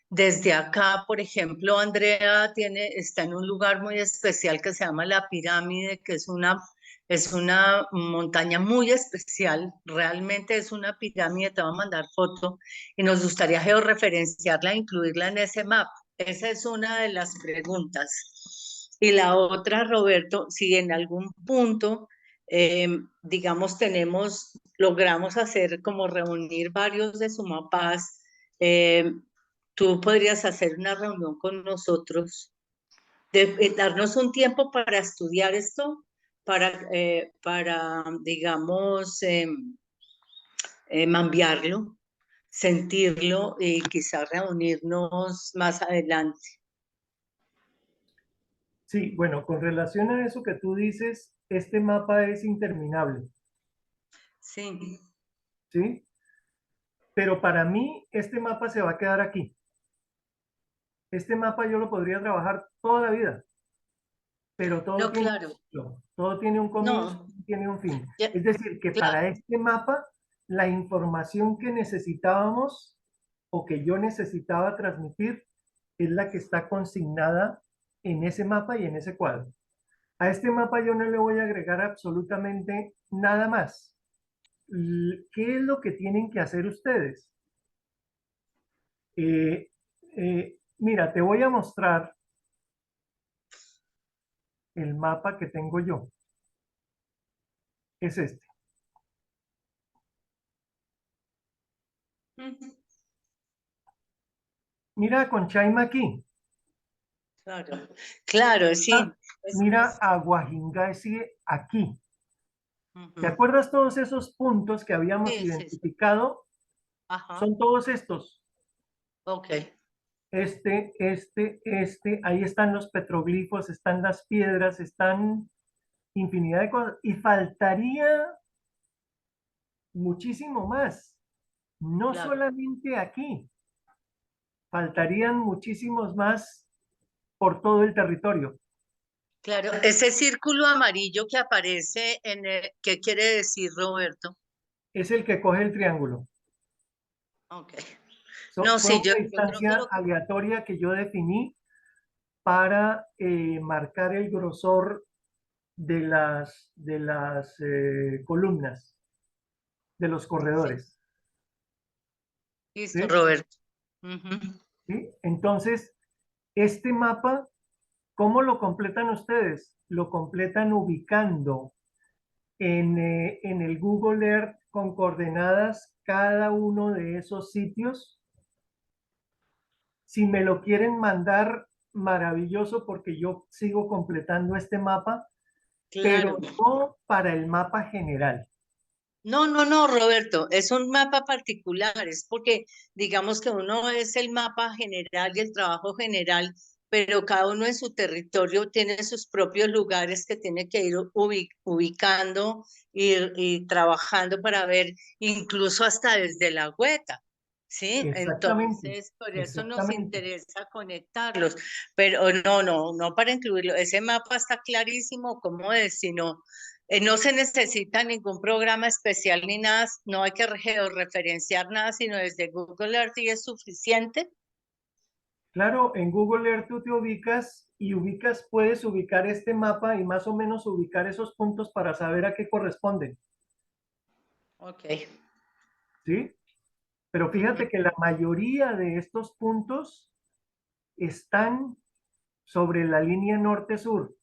H: desde acá, por ejemplo, Andrea está en un lugar muy especial que se llama La Pirámide, que es una montaña muy especial, realmente es una pirámide, te voy a mandar foto, y nos gustaría georreferenciarla e incluirla en ese mapa. Esa es una de las preguntas. Y la otra, Roberto, si en algún punto, digamos, logramos hacer como reunir varios de Sumapas, tú podrías hacer una reunión con nosotros, darnos un tiempo para estudiar esto, para digamos, mambiarlo, sentirlo y quizás reunirnos más adelante.
A: Sí, bueno, con relación a eso que tú dices, este mapa es interminable,
H: Sí,
A: ¿sí? Pero para mí, este mapa se va a quedar aquí. Este mapa yo lo podría trabajar toda la vida, pero todo
H: no,
A: tiene
H: claro,
A: un ciclo, todo tiene un comienzo,
H: no,
A: tiene un fin.
H: ya,
A: Es decir, que
H: claro,
A: para este mapa, la información que necesitábamos o que yo necesitaba transmitir es la que está consignada en ese mapa y en ese cuadro. A este mapa yo no le voy a agregar absolutamente nada más. ¿Qué es lo que tienen que hacer ustedes? Mira, te voy a mostrar el mapa que tengo yo. Es este.
H: ujú,
A: Mira con Chaima aquí.
H: claro, claro, sí.
A: Mira a Guajingaesi aquí. ¿Te
H: Ujú,
A: acuerdas todos esos puntos que habíamos
H: sí, sí, sí,
A: identificado?
H: ajá,
A: Son todos estos.
H: ok,
A: Ahí están los petroglifos, están las piedras, están infinidad de cosas. Y faltaría muchísimo más. No
H: claro.
A: solamente aquí, faltarían muchísimos más por todo el territorio.
H: Claro, ese círculo amarillo que aparece ¿qué quiere decir, Roberto?
A: Es el que coge el triángulo.
H: Ok. No,
A: Fue
H: sí,
A: una
H: yo creo que
A: distancia aleatoria que yo definí para marcar el grosor de las columnas, de los
H: sí,
A: corredores.
H: listo,
A: ¿Sí?
H: Roberto. Ujú.
A: ¿Sí? Entonces, este mapa, ¿cómo lo completan ustedes? Lo completan ubicando en el Google Earth con coordenadas cada uno de esos sitios. Si me lo quieren mandar, maravilloso, porque yo sigo completando este mapa, pero
H: Claro.
A: no para el mapa general.
H: No, no, no, Roberto, es un mapa particular, es porque digamos que uno es el mapa general y el trabajo general, pero cada uno en su territorio tiene sus propios lugares que tiene que ir ubicando y trabajando para ver, incluso hasta desde la hueta, ¿sí?
A: Exactamente,
H: Entonces, por eso nos
A: exactamente.
H: interesa conectarlos, pero no para incluirlo, ese mapa está clarísimo, ¿cómo es? Sino no se necesita ningún programa especial ni nada, no hay que georreferenciar nada, sino desde Google Earth y es suficiente.
A: Claro, en Google Earth tú te ubicas y puedes ubicar este mapa y más o menos ubicar esos puntos para saber a qué corresponden,
H: Ok.
A: ¿sí? Pero
H: Ujú.
A: fíjate que la mayoría de estos puntos están sobre la línea norte-sur.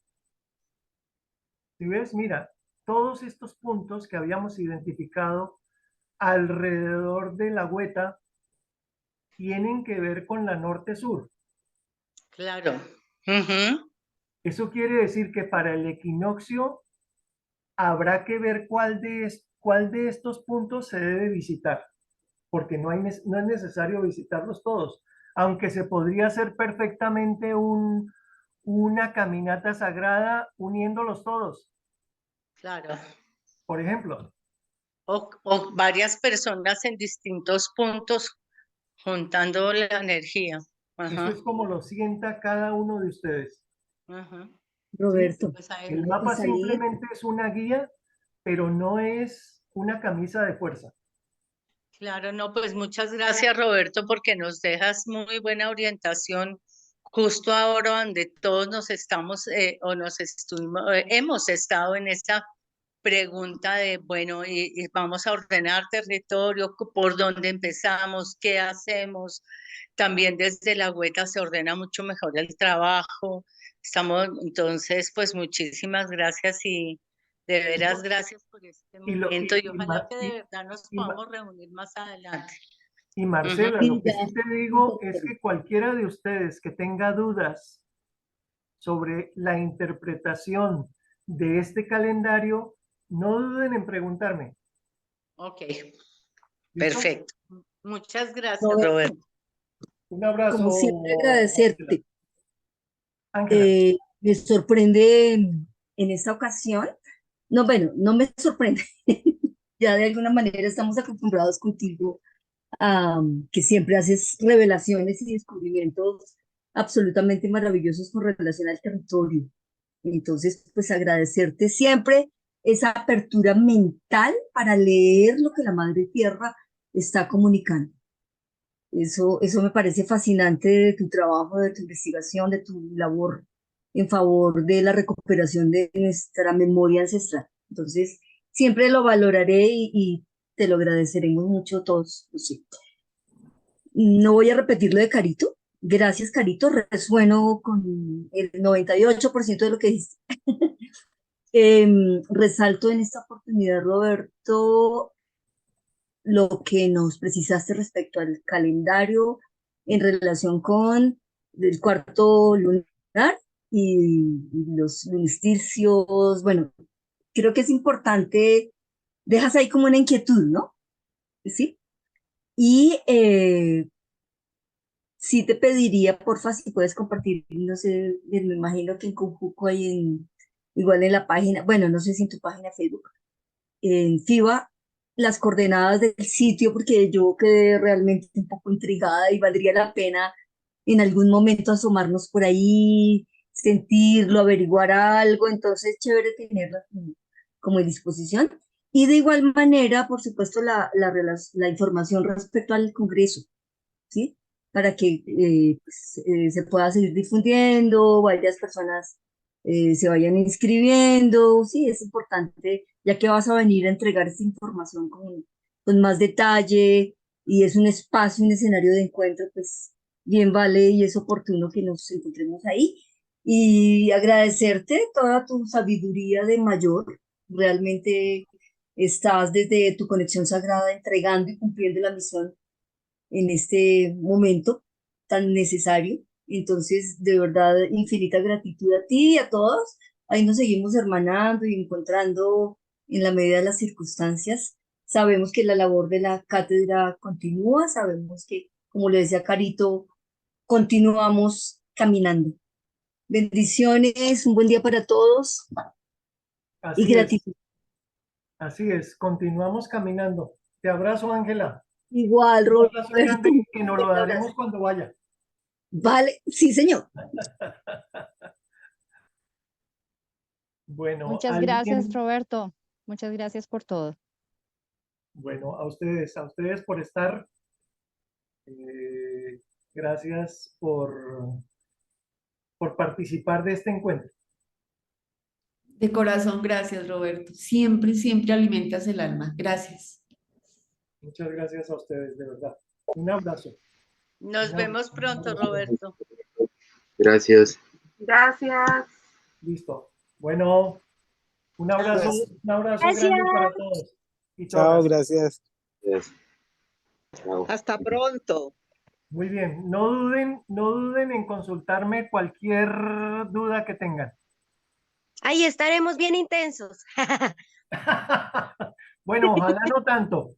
A: Si ves, mira, todos estos puntos que habíamos identificado alrededor de la Hueta tienen que ver con la norte-sur.
H: Claro. Ujú.
A: Eso quiere decir que para el equinoccio habrá que ver cuál de estos puntos se debe visitar, porque no es necesario visitarlos todos, aunque se podría hacer perfectamente una caminata sagrada uniéndolos todos.
H: Claro.
A: Por ejemplo,
H: O varias personas en distintos puntos juntando la energía.
A: eso
H: Ajá.
A: es como lo sienta cada uno de ustedes.
H: Ajá.
A: ¿Sí?
B: Roberto,
H: Pues ahí,
A: El mapa
B: pues ahí,
A: simplemente es una guía, pero no es una camisa de fuerza.
H: claro, no, pues muchas gracias, Roberto, porque nos dejas muy buena orientación justo ahora donde todos nos estamos o nos estuvimos, hemos estado en esta pregunta de, bueno, y vamos a ordenar territorio, por dónde empezamos, qué hacemos. También desde la Hueta se ordena mucho mejor el trabajo. Entonces, pues muchísimas gracias y de veras gracias por este
A: Y, lo,
H: momento y ojalá que de verdad nos
A: y,
H: podamos reunir más adelante.
A: y Marcela,
H: Ujú.
A: lo que sí te digo es que cualquiera de ustedes que tenga dudas sobre la interpretación de este calendario, no duden en preguntarme.
H: Ok,
A: ¿Listo?
H: perfecto. Muchas gracias,
B: Roberto,
H: Roberto.
A: Un abrazo.
B: como siempre agradecerte.
A: Ángela.
B: Me sorprende en esta ocasión. No, bueno, no me sorprende. Ya de alguna manera estamos acostumbrados contigo a que siempre haces revelaciones y descubrimientos absolutamente maravillosos con relación al territorio. Entonces, pues agradecerte siempre esa apertura mental para leer lo que la Madre Tierra está comunicando. Eso me parece fascinante de tu trabajo, de tu investigación, de tu labor en favor de la recuperación de nuestra memoria ancestral. Entonces, siempre lo valoraré y te lo agradeceremos mucho todos. Sí. No voy a repetir lo de Carito. Gracias, Carito. Resueno con el 98% de lo que dijiste. Resalto en esta oportunidad, Roberto, lo que nos precisaste respecto al calendario en relación con el cuarto lunar y los solsticios. Bueno, creo que es importante, dejas ahí como una inquietud, ¿no? ¿Sí? Y sí te pediría, porfa, si puedes compartir, no sé, me imagino que en Conjuco hay igual en la página, bueno, no sé si en tu página de Facebook, en FIBA, las coordenadas del sitio, porque yo quedé realmente un poco intrigada y valdría la pena en algún momento asomarnos por ahí, sentirlo, averiguar algo, entonces chévere tenerla como en disposición. Y de igual manera, por supuesto, la información respecto al Congreso, ¿sí? Para que se pueda seguir difundiendo, varias personas se vayan inscribiendo. Sí, es importante, ya que vas a venir a entregar esta información con más detalle y es un espacio, un escenario de encuentro, pues bien vale y es oportuno que nos encontremos ahí. Y agradecerte toda tu sabiduría de mayor. Realmente estás desde tu conexión sagrada entregando y cumpliendo la misión en este momento tan necesario. Entonces, de verdad, infinita gratitud a ti y a todos. Ahí nos seguimos hermanando y encontrando en la medida de las circunstancias. Sabemos que la labor de la cátedra continúa, sabemos que, como le decía Carito, continuamos caminando. Bendiciones, un buen día para todos y
A: Así es,
B: gratitud.
A: así es. Continuamos caminando. Te abrazo, Ángela.
B: Igual,
A: Un abrazo
B: Roberto.
A: grande que nos lo
B: Un abrazo.
A: daremos cuando vaya.
B: Vale, sí, señor.
A: Bueno,
I: Muchas gracias,
A: alguien,
I: Roberto. Muchas gracias por todo.
A: bueno, a ustedes por estar. Gracias por participar de este encuentro.
J: De corazón, gracias, Roberto. Siempre, siempre alimentas el alma. Gracias.
A: Muchas gracias a ustedes, de verdad. Un abrazo.
H: Nos vemos pronto, Roberto.
D: Gracias.
E: Gracias.
A: Listo. Bueno, un abrazo
G: Gracias.
A: grande para todos y
F: Chao,
A: todas.
F: gracias.
D: Gracias. Chao.
C: Hasta pronto.
A: Muy bien, no duden en consultarme cualquier duda que tengan.
G: Ahí estaremos bien intensos.
A: Bueno, ojalá no tanto.